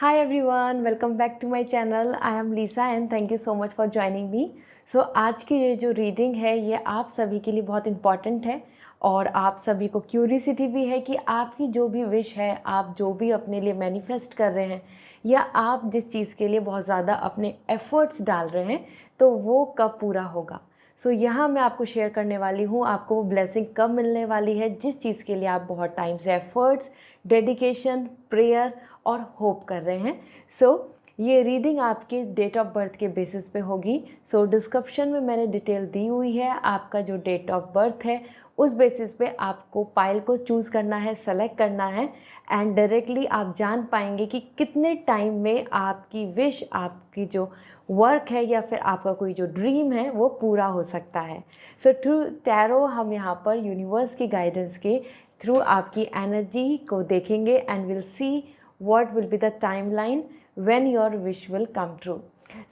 Hi everyone, welcome back to my channel. I am Lisa and thank you so much for joining me. So आज की ये जो reading है ये आप सभी के लिए बहुत इम्पॉर्टेंट है और आप सभी को क्यूरियसिटी भी है कि आपकी जो भी विश है, आप जो भी अपने लिए मैनिफेस्ट कर रहे हैं या आप जिस चीज़ के लिए बहुत ज़्यादा अपने एफ़र्ट्स डाल रहे हैं तो वो कब पूरा होगा। यहाँ मैं आपको शेयर करने वाली हूँ आपको वो ब्लेसिंग कब मिलने वाली है जिस चीज़ के लिए आप बहुत टाइम से एफ़र्ट्स, डेडिकेशन, प्रेयर और होप कर रहे हैं। ये रीडिंग आपके डेट ऑफ बर्थ के बेसिस पे होगी। डिस्क्रिप्शन में मैंने डिटेल दी हुई है। आपका जो डेट ऑफ बर्थ है उस बेसिस पे आपको पाइल को चूज़ करना है, सेलेक्ट करना है एंड डायरेक्टली आप जान पाएंगे कि कितने टाइम में आपकी विश, आपकी जो वर्क है या फिर आपका कोई जो ड्रीम है वो पूरा हो सकता है। थ्रू टैरो हम यहाँ पर यूनिवर्स की गाइडेंस के थ्रू आपकी एनर्जी को देखेंगे and will see what will be the timeline when your wish will come true.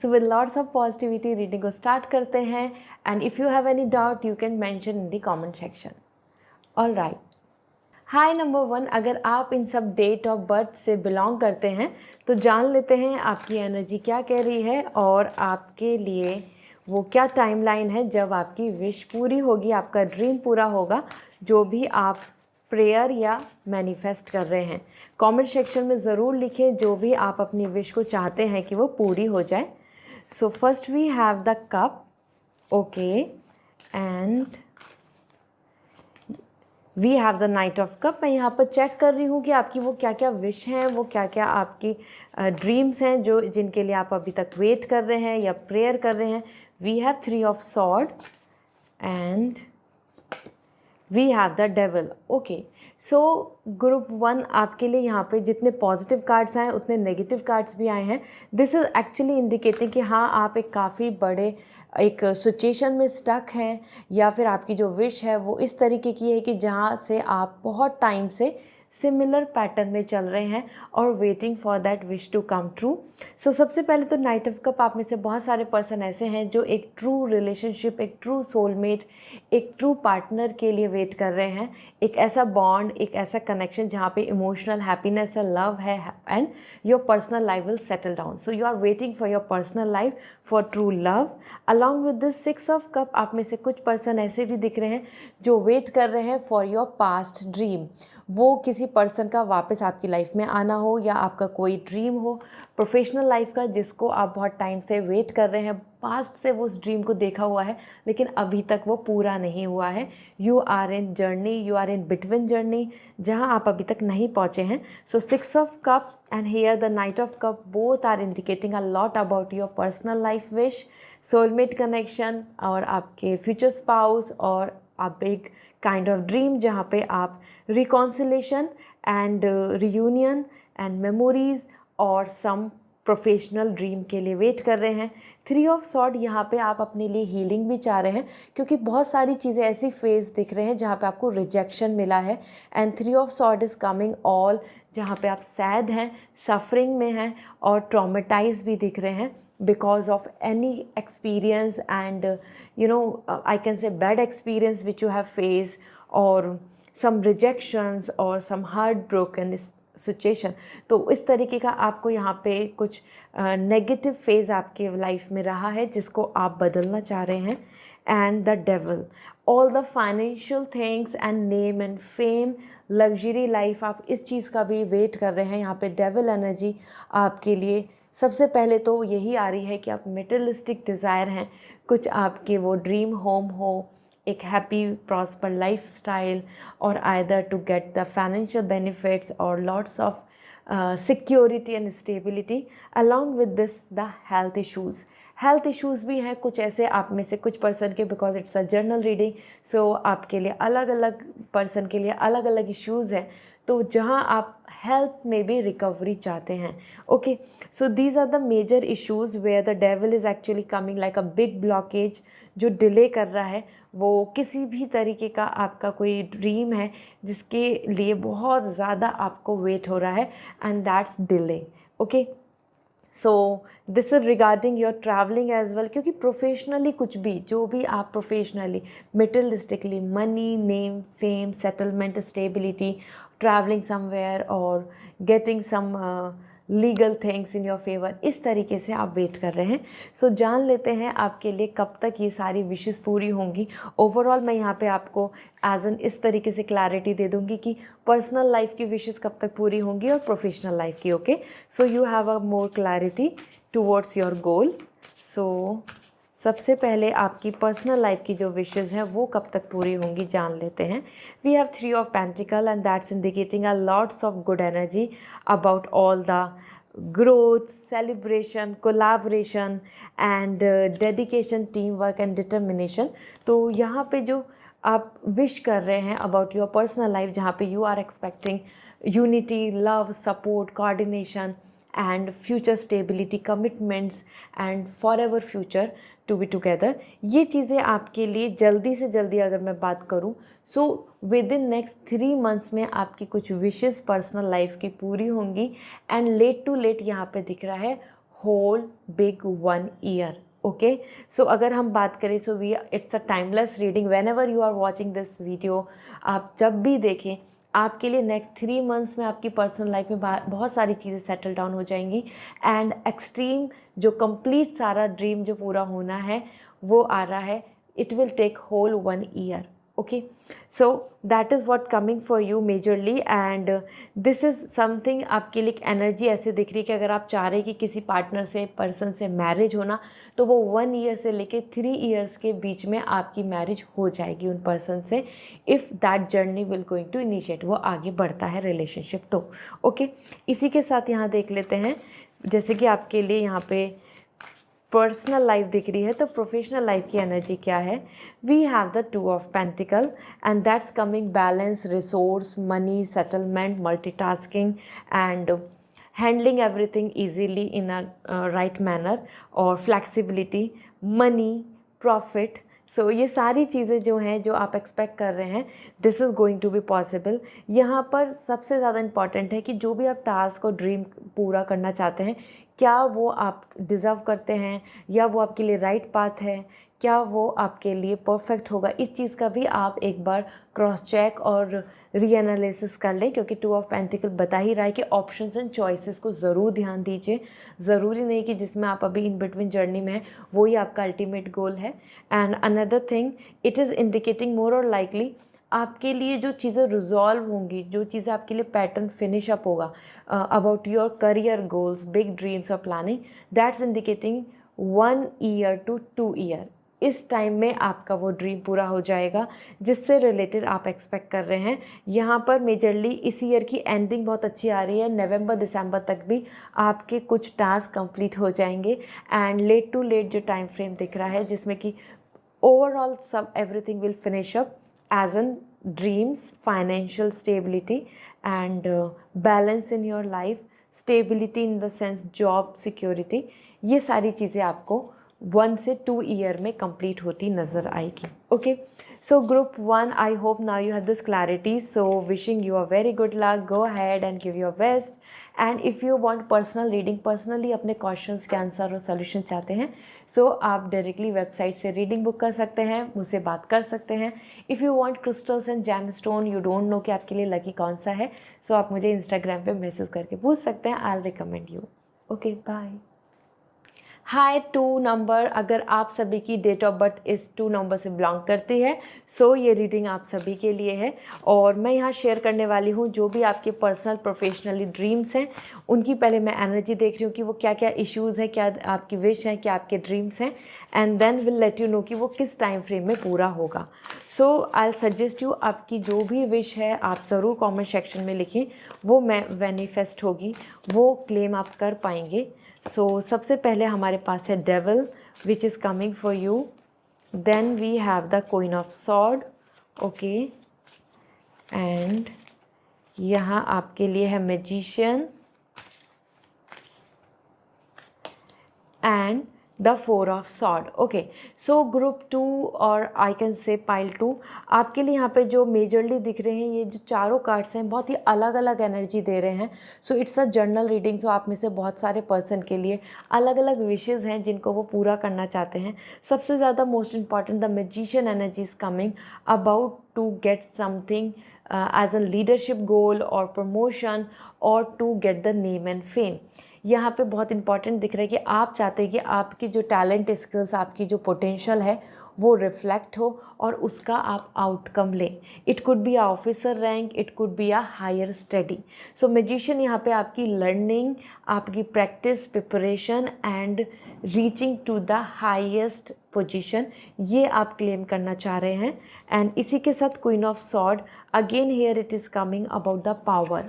With lots of positivity reading को start करते हैं and if you have any doubt you can mention in the comment section. All right. Hi number 1, अगर आप इन सब date of birth से belong करते हैं तो जान लेते हैं आपकी एनर्जी क्या कह रही है और आपके लिए वो क्या टाइमलाइन है जब आपकी विश पूरी होगी, आपका ड्रीम पूरा होगा, जो भी आप प्रेयर या मैनिफेस्ट कर रहे हैं। कमेंट सेक्शन में ज़रूर लिखें जो भी आप अपनी विश को चाहते हैं कि वो पूरी हो जाए। First we have the cup, okay, and we have the knight of cup. मैं यहाँ पर चेक कर रही हूँ कि आपकी वो क्या क्या विश हैं, वो क्या क्या आपकी ड्रीम्स हैं जो जिनके लिए आप अभी तक वेट कर रहे हैं या प्रेयर कर रहे हैं। We have 3 of sword and we have the devil, okay. Group 1 आपके लिए यहाँ पे जितने पॉजिटिव कार्ड्स आए उतने नेगेटिव कार्ड्स भी आए हैं। दिस इज़ एक्चुअली इंडिकेटिंग कि हाँ आप एक काफ़ी बड़े एक सिचुएशन में स्टक हैं या फिर आपकी जो विश है वो इस तरीके की है कि जहाँ से आप बहुत टाइम से सिमिलर पैटर्न में चल रहे हैं और waiting for that wish to come true. सबसे पहले तो नाइट ऑफ कप, आप में से बहुत सारे पर्सन ऐसे हैं जो एक ट्रू रिलेशनशिप, एक ट्रू सोलमेट, एक ट्रू पार्टनर के लिए वेट कर रहे हैं। एक ऐसा बॉन्ड, एक ऐसा कनेक्शन जहाँ पे इमोशनल हैप्पीनेस है, लव है and your personal life will settle down. You are waiting for your personal life, for true love. Along with this 6 of cup, आप में से कुछ पर्सन ऐसे भी दिख रहे हैं जो वेट कर रहे हैं फॉर योर पास्ट ड्रीम। वो किसी पर्सन का वापस आपकी लाइफ में आना हो या आपका कोई ड्रीम हो प्रोफेशनल लाइफ का जिसको आप बहुत टाइम से वेट कर रहे हैं, पास्ट से वो उस ड्रीम को देखा हुआ है लेकिन अभी तक वो पूरा नहीं हुआ है। You are in journey, you are in between journey जहाँ आप अभी तक नहीं पहुँचे हैं। 6 of cup and here the knight of cup, both are indicating a lot about your personal life wish, soulmate connection और आपके फ्यूचर स्पाउस और आप एक काइंड ऑफ ड्रीम जहाँ पे आप reconciliation and reunion and memories और सम प्रोफेशनल ड्रीम के लिए वेट कर रहे हैं। 3 ऑफ सॉर्ड, यहाँ पे आप अपने लिए हीलिंग भी चाह रहे हैं क्योंकि बहुत सारी चीज़ें ऐसी फेज दिख रहे हैं जहाँ पे आपको रिजेक्शन मिला है and 3 of sword is coming all जहाँ पे आप सैड हैं, सफरिंग में हैं और ट्रॉमेटाइज भी दिख रहे हैं because of any experience and I can say bad experience which you have faced or some rejections or some heartbroken situation. तो इस तरीके का आपको यहाँ पे कुछ नेगेटिव फेज़ आपके लाइफ में रहा है जिसको आप बदलना चाह रहे हैं। And the devil, all the financial things and name and fame, luxury life, आप इस चीज़ का भी वेट कर रहे हैं। यहाँ पे डेविल एनर्जी आपके लिए सबसे पहले तो यही आ रही है कि आप मेटेरियलिस्टिक डिज़ायर हैं, कुछ आपके वो ड्रीम होम हो, एक हैप्पी प्रॉस्पर लाइफ स्टाइल और either to get the financial benefits और lots of security and stability. Along with this the health issues, health issues भी हैं कुछ ऐसे आप में से कुछ पर्सन के, because it's a journal reading आपके लिए अलग अलग पर्सन के लिए अलग अलग इश्यूज़ हैं तो जहाँ आप हेल्थ में भी रिकवरी चाहते हैं। Okay, these are the major issues where the devil is actually coming like a big blockage जो डिले कर रहा है। वो किसी भी तरीके का आपका कोई ड्रीम है जिसके लिए बहुत ज़्यादा आपको वेट हो रहा है and that's delay. Okay, this is regarding your travelling as well, क्योंकि प्रोफेशनली कुछ भी जो भी आप professionally materialistically money, name, fame, settlement, stability, traveling somewhere or getting some legal things in your favour, इस तरीके से आप वेट कर रहे हैं। सो जान लेते हैं आपके लिए कब तक ये सारी विशेस पूरी होंगी। ओवरऑल मैं यहाँ पे आपको एज एन इस तरीके से क्लैरिटी दे दूँगी कि पर्सनल लाइफ की विशेस कब तक पूरी होंगी और प्रोफेशनल लाइफ की। Okay, so you have a more clarity towards your goal. So सबसे पहले आपकी पर्सनल लाइफ की जो विशेज़ हैं वो कब तक पूरी होंगी जान लेते हैं। We have 3 of pentacle and that's indicating a lots of good energy about all the growth, celebration, collaboration and dedication, team work and determination. तो यहाँ पे जो आप विश कर रहे हैं अबाउट योर पर्सनल लाइफ, जहाँ पे you are expecting unity, love, support, coordination and future stability, commitments and forever future to be together, ये चीज़ें आपके लिए जल्दी से जल्दी अगर मैं बात करूँ so with in next 3 months में आपकी कुछ विशेस पर्सनल लाइफ की पूरी होंगी। एंड लेट टू लेट यहाँ पे दिख रहा है whole big 1 year. Okay, so अगर हम बात करें so we it's a timeless reading. Whenever you are watching this video, आप जब भी देखें आपके लिए नेक्स्ट 3 मंथ्स में आपकी पर्सनल लाइफ में बहुत सारी चीज़ें सेटल डाउन हो जाएंगी एंड एक्सट्रीम जो कंप्लीट सारा ड्रीम जो पूरा होना है वो आ रहा है। It will take whole 1 year. Okay, so that is what coming for you majorly and this is something आपके लिए एनर्जी ऐसे दिख रही है कि अगर आप चाह रहे हैं कि किसी पार्टनर से, पर्सन से मैरिज होना, तो वो 1 ईयर से लेके 3 ईयर्स के बीच में आपकी मैरिज हो जाएगी उन पर्सन से, if that journey will going to initiate, वो आगे बढ़ता है रिलेशनशिप तो। ओके, इसी के साथ यहाँ देख लेते हैं जैसे कि आपके लिए यहाँ पे पर्सनल लाइफ दिख रही है तो प्रोफेशनल लाइफ की एनर्जी क्या है। We have the 2 of pentacle and that's coming balance, resource, money, settlement, multitasking and handling everything easily in a right manner और फ्लैक्सिबिलिटी, मनी, प्रॉफिट। सो ये सारी चीज़ें जो हैं जो आप एक्सपेक्ट कर रहे हैं this is going to be possible. यहाँ पर सबसे ज़्यादा इम्पॉर्टेंट है कि जो भी आप टास्क और ड्रीम पूरा करना चाहते हैं, क्या वो आप डिज़र्व करते हैं या वो आपके लिए राइट पाथ है, क्या वो आपके लिए परफेक्ट होगा, इस चीज़ का भी आप एक बार क्रॉस चेक और रीएनालिसिस कर लें, क्योंकि 2 ऑफ पेंटिकल बता ही रहा है कि ऑप्शंस एंड चॉइसेस को ज़रूर ध्यान दीजिए। ज़रूरी नहीं कि जिसमें आप अभी इन बिटवीन जर्नी में है वही आपका अल्टीमेट गोल है। And another thing, it is indicating more और लाइकली आपके लिए जो चीज़ें रिजॉल्व होंगी, जो चीज़ें आपके लिए पैटर्न फिनिश अप होगा about your career goals, big dreams और planning, that's indicating 1 year to 2 year. इस टाइम में आपका वो ड्रीम पूरा हो जाएगा जिससे रिलेटेड आप एक्सपेक्ट कर रहे हैं। यहाँ पर मेजरली इस ईयर की एंडिंग बहुत अच्छी आ रही है, नवंबर दिसंबर तक भी आपके कुछ टास्क कंप्लीट हो जाएंगे एंड लेट टू लेट जो टाइम फ्रेम दिख रहा है जिसमें कि ओवरऑल सब everything will finish up as in dreams, financial stability and balance in your life, stability in the sense job security, ये सारी चीज़ें आपको 1 से 2 ईयर में कंप्लीट होती नज़र आएगी। Okay, so group 1, I hope now you have this clarity, so wishing you a very good luck, go ahead and give your best. And if you want personal reading, personally अपने questions के answer और solution चाहते हैं सो आप directly website से reading book कर सकते हैं, मुझसे बात कर सकते हैं। If you want crystals and jam stone, you don't know कि आपके लिए लकी कौन सा है, सो आप मुझे इंस्टाग्राम पे मैसेज करके पूछ सकते हैं, I will recommend you. Okay, bye. Hi 2 number, अगर आप सभी की डेट ऑफ बर्थ इस 2 नंबर से बिलोंग करती है सो ये रीडिंग आप सभी के लिए है। और मैं यहाँ शेयर करने वाली हूँ जो भी आपके पर्सनल प्रोफेशनली ड्रीम्स हैं उनकी पहले मैं एनर्जी देख रही हूँ कि वो क्या क्या इश्यूज़ हैं, क्या आपकी विश है, क्या आपके ड्रीम्स हैं, and then will let you know कि वो किस टाइम फ्रेम में पूरा होगा। सो आई सजेस्ट यू आपकी जो भी विश है आप ज़रूर कॉमेंट सेक्शन में लिखें, वो मैं मैनिफेस्ट होगी, वो क्लेम आप कर पाएंगे। सो सबसे पहले हमारे पास है devil which is coming for you, then we have the queen of sword. Okay, and यहाँ आपके लिए है magician and the 4 of sword. Okay, so group 2 और आई कैन से पाइल 2 आपके लिए यहाँ पे जो मेजरली दिख रहे हैं ये जो चारों कार्ड्स हैं बहुत ही अलग अलग एनर्जी दे रहे हैं। So it's a journal reading, so आप में से बहुत सारे पर्सन के लिए अलग अलग विशेज़ हैं जिनको वो पूरा करना चाहते हैं। सबसे ज़्यादा most important the magician energy is coming about to get something as an leadership goal और प्रमोशन और to get the name and fame. यहाँ पे बहुत इंपॉर्टेंट दिख रहा है कि आप चाहते हैं कि आपकी जो टैलेंट स्किल्स, आपकी जो पोटेंशियल है वो रिफ्लेक्ट हो और उसका आप आउटकम लें। It could be a officer rank, it could be a higher study. So magician यहाँ पे आपकी लर्निंग, आपकी practice, preparation and reaching to the highest position, ये आप क्लेम करना चाह रहे हैं। एंड इसी के साथ queen of sword, again here it is coming about the power.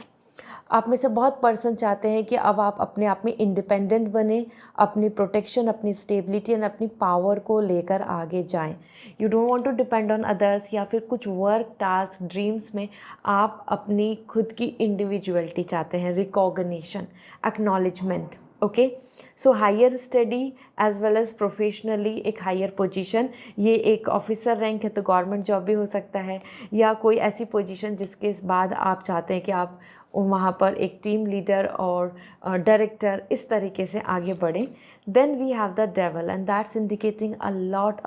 आप में से बहुत पर्सन चाहते हैं कि अब आप अपने आप में इंडिपेंडेंट बने, अपनी प्रोटेक्शन, अपनी स्टेबिलिटी एंड अपनी पावर को लेकर आगे जाएं। You don't want to depend on others, या फिर कुछ वर्क, टास्क, ड्रीम्स में आप अपनी खुद की इंडिविजुअलिटी चाहते हैं, recognition, acknowledgement. Okay, so higher study as well as professionally एक हायर पोजीशन, ये एक ऑफिसर रैंक है तो गवर्नमेंट जॉब भी हो सकता है, या कोई ऐसी पोजीशन जिसके बाद आप चाहते हैं कि आप वहाँ पर एक टीम लीडर और डायरेक्टर इस तरीके से आगे बढ़ें। Then we have the devil and that's indicating a lot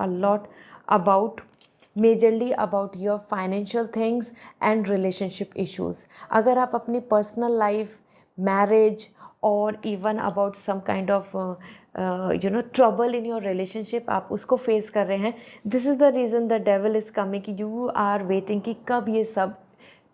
about, majorly about your financial things and relationship issues. अगर आप अपनी पर्सनल लाइफ, मैरिज और even about some kind of trouble in your relationship, आप उसको face कर रहे हैं, this is the reason the devil is coming कि यू आर वेटिंग कि कब ये सब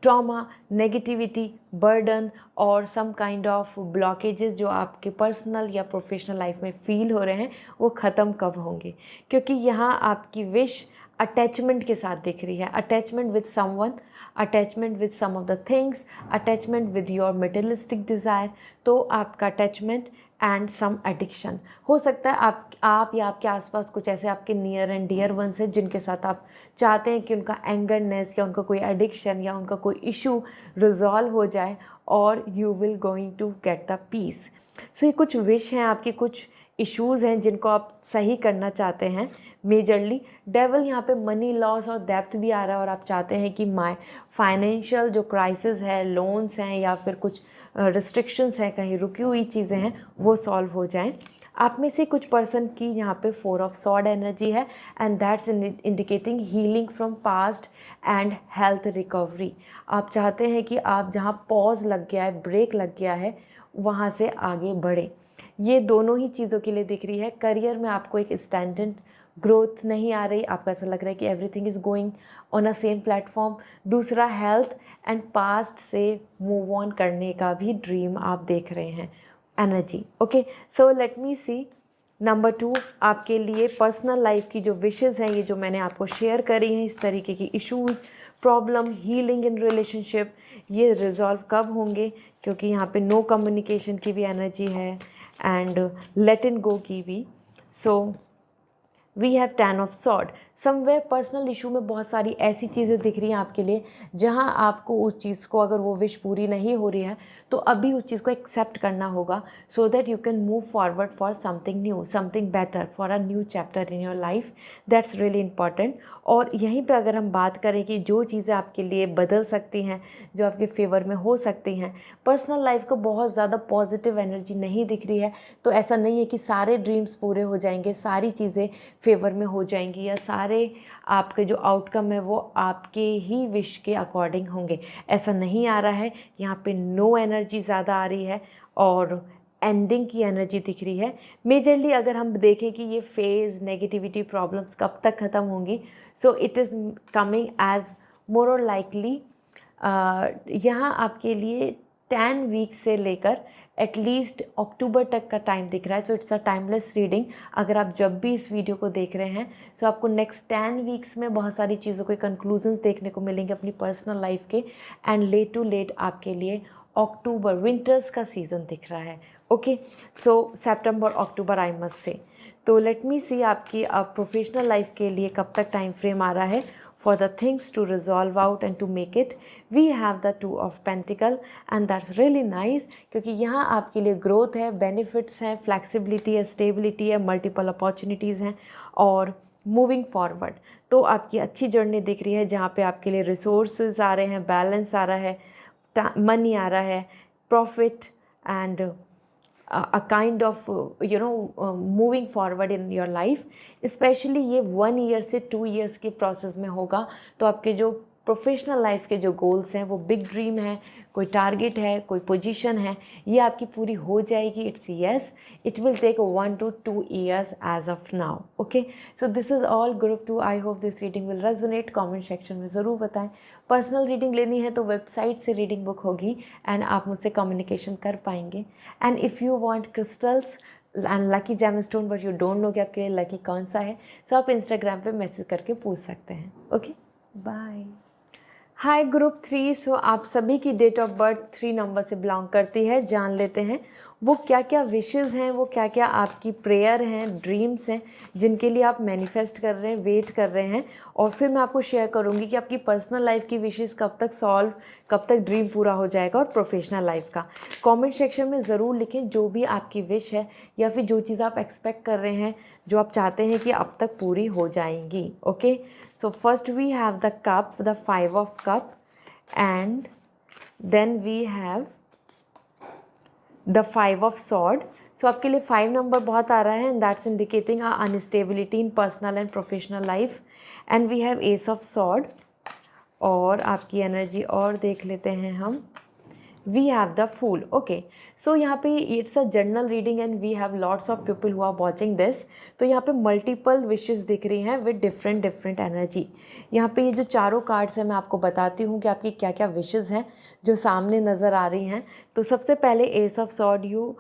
ट्रॉमा, नेगेटिविटी, बर्डन और सम काइंड ऑफ ब्लॉकेजेस जो आपके पर्सनल या प्रोफेशनल लाइफ में फील हो रहे हैं वो ख़त्म कब होंगे। क्योंकि यहाँ आपकी विश अटैचमेंट के साथ दिख रही है, attachment with someone, attachment with some of the things, attachment with your materialistic desire. तो आपका अटैचमेंट एंड सम एडिक्शन हो सकता है। आप या आपके आसपास कुछ ऐसे आपके नियर एंड डियर वंस हैं जिनके साथ आप चाहते हैं कि उनका एंगरनेस या उनका कोई एडिक्शन या उनका कोई इशू रिजॉल्व हो जाए और you will going to get the peace. So ये कुछ विश हैं आपकी, कुछ इश्यूज़ हैं जिनको आप सही करना चाहते हैं मेजरली। डेविल यहाँ पे मनी लॉस और डेप्थ भी आ रहा है और आप चाहते हैं कि माय फाइनेंशियल जो क्राइसिस है, लोन्स हैं या फिर कुछ रिस्ट्रिक्शंस हैं, कहीं रुकी हुई चीज़ें हैं, वो सॉल्व हो जाएं। आप में से कुछ पर्सन की यहाँ पे 4 ऑफ सॉर्ड एनर्जी है and that's indicating healing from past and health recovery. आप चाहते हैं कि आप जहाँ पॉज लग गया है, ब्रेक लग गया है, वहाँ से आगे बढ़ें। ये दोनों ही चीज़ों के लिए दिख रही है। करियर में आपको एक स्टैंडर्ड ग्रोथ नहीं आ रही, आपको ऐसा लग रहा है कि everything is going on a same platform. दूसरा, हेल्थ एंड पास्ट से मूव ऑन करने का भी ड्रीम आप देख रहे हैं, energy. Okay, so let me see number 2 आपके लिए पर्सनल लाइफ की जो विशेज़ हैं, ये जो मैंने आपको शेयर करी हैं, इस तरीके की issues, problem, healing in relationship, ये रिजॉल्व कब होंगे? क्योंकि यहाँ पे नो कम्युनिकेशन की भी एनर्जी है एंड लेट इन गो की भी। So we have 10 of sword. Somewhere personal issue में बहुत सारी ऐसी चीज़ें दिख रही हैं आपके लिए जहां आपको उस चीज़ को, अगर वो विश पूरी नहीं हो रही है तो अभी उस चीज़ को एक्सेप्ट करना होगा so that you can move forward for something new, something better, for a new chapter in your life. That's really important. और यहीं पे अगर हम बात करें कि जो चीज़ें आपके लिए बदल सकती हैं, जो आपके फेवर में हो सकती हैं, पर्सनल लाइफ को बहुत ज़्यादा पॉजिटिव एनर्जी नहीं दिख रही है, तो ऐसा नहीं है कि सारे ड्रीम्स पूरे हो जाएंगे, सारी चीज़ें फेवर में हो जाएंगी या सारे आपके जो आउटकम है वो आपके ही विश के अकॉर्डिंग होंगे। ऐसा नहीं आ रहा है। यहाँ पे नो एनर्जी ज़्यादा आ रही है और एंडिंग की एनर्जी दिख रही है। मेजरली अगर हम देखें कि ये फेज़, नेगेटिविटी, प्रॉब्लम्स कब तक ख़त्म होंगी, so it is coming as more और लाइकली यहाँ आपके लिए 10 वीक से लेकर एटलीस्ट अक्टूबर तक का टाइम दिख रहा है। सो इट्स अ टाइमलेस रीडिंग। अगर आप जब भी इस वीडियो को देख रहे हैं सो आपको नेक्स्ट 10 वीक्स में बहुत सारी चीज़ों के कंक्लूजन्स देखने को मिलेंगे अपनी पर्सनल लाइफ के। एंड लेट टू लेट आपके लिए अक्टूबर, विंटर्स का सीज़न दिख रहा है। Okay, so September, October I must say. तो लेट मी सी आपकी प्रोफेशनल लाइफ के लिए कब तक टाइम फ्रेम आ रहा है for the things to resolve out and to make it. We have the 2 of Pentacle and that's really nice क्योंकि यहाँ आपके लिए ग्रोथ है, बेनिफिट्स हैं, फ्लैक्सिबिलिटी है, स्टेबिलिटी है, मल्टीपल अपॉर्चुनिटीज़ हैं और मूविंग फॉरवर्ड। तो आपकी अच्छी जर्नी दिख रही है जहाँ पे आपके लिए रिसोर्सेज आ रहे हैं, बैलेंस आ रहा है, मनी आ रहा है, profit and a kind of moving forward in your life। Specially ये 1 ईयर से 2 ईयर्स के प्रोसेस में होगा। तो आपके जो प्रोफेशनल लाइफ के जो गोल्स हैं, वो बिग ड्रीम है, कोई टारगेट है, कोई पोजीशन है, ये आपकी पूरी हो जाएगी. It's yes, it will take 1 to 2 years as of now. Okay, so this is all group 2. I hope this reading will resonate. Comment section में ज़रूर बताएं. पर्सनल रीडिंग लेनी है तो वेबसाइट से रीडिंग बुक होगी एंड आप मुझसे कम्युनिकेशन कर पाएंगे. And if you want crystals and lucky gemstone but you don't know कि आपके लिए लकी कौन सा है, तो आप इंस्टाग्राम पे मैसेज करके पूछ सकते हैं. Okay, bye. Hi group 3. So आप सभी की डेट ऑफ बर्थ 3 नंबर से बिलोंग करती है. जान लेते हैं वो क्या क्या विशेज़ हैं, वो क्या क्या आपकी प्रेयर हैं, ड्रीम्स हैं जिनके लिए आप मैनिफेस्ट कर रहे हैं, वेट कर रहे हैं. और फिर मैं आपको शेयर करूंगी कि आपकी पर्सनल लाइफ की विशेज़ कब तक सॉल्व, कब तक ड्रीम पूरा हो जाएगा. और प्रोफेशनल लाइफ का कमेंट सेक्शन में ज़रूर लिखें जो भी आपकी विश है या फिर जो चीज़ आप एक्सपेक्ट कर रहे हैं, जो आप चाहते हैं कि अब तक पूरी हो जाएंगी. Okay, so first we have the cup, the 5 of cup, and then we have the 5 of sword. So आपके लिए 5 नंबर बहुत आ रहा है and that's indicating a instability in personal and professional life. And we have ace of sword. और आपकी energy और देख लेते हैं हम. We have the fool. Okay, so यहाँ पे it's a general reading and we have lots of people who are watching this. तो यहाँ पे multiple wishes दिख रही हैं with different energy. यहाँ पे ये जो चारों कार्ड्स हैं मैं आपको बताती हूँ कि आपकी क्या क्या wishes हैं जो सामने नज़र आ रही हैं. तो सबसे पहले Ace of Sword, you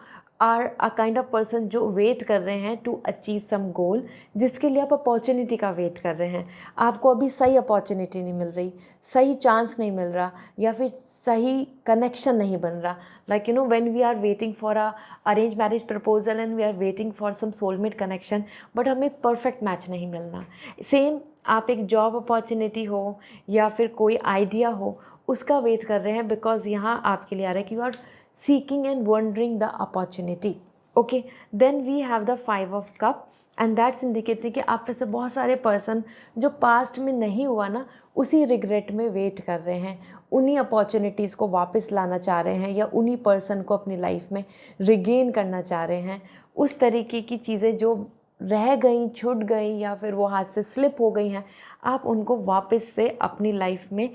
are a kind of person जो वेट कर रहे हैं टू अचीव सम गोल, जिसके लिए आप अपॉर्चुनिटी का वेट कर रहे हैं. आपको अभी सही अपॉर्चुनिटी नहीं मिल रही, सही चांस नहीं मिल रहा, या फिर सही कनेक्शन नहीं बन रहा. Like you know when we are waiting for a arrange marriage proposal and we are waiting for some soulmate connection, but हमें परफेक्ट मैच नहीं मिलना. सेम आप एक जॉब अपॉर्चुनिटी हो या फिर कोई आइडिया हो, उसका वेट कर रहे हैं, बिकॉज यहाँ आपके लिए आ रहा है कि you are seeking and wondering the opportunity. Okay, then we have the 5 of cup and that's indicating कि आप में से बहुत सारे पर्सन जो पास्ट में नहीं हुआ ना, उसी रिग्रेट में वेट कर रहे हैं, उन्हीं अपॉर्चुनिटीज़ को वापस लाना चाह रहे हैं या उन्हीं पर्सन को अपनी लाइफ में रिगेन करना चाह रहे हैं. उस तरीके की चीज़ें जो रह गई, छूट गई या फिर वो हाथ से स्लिप हो गई हैं, आप उनको वापस से अपनी लाइफ में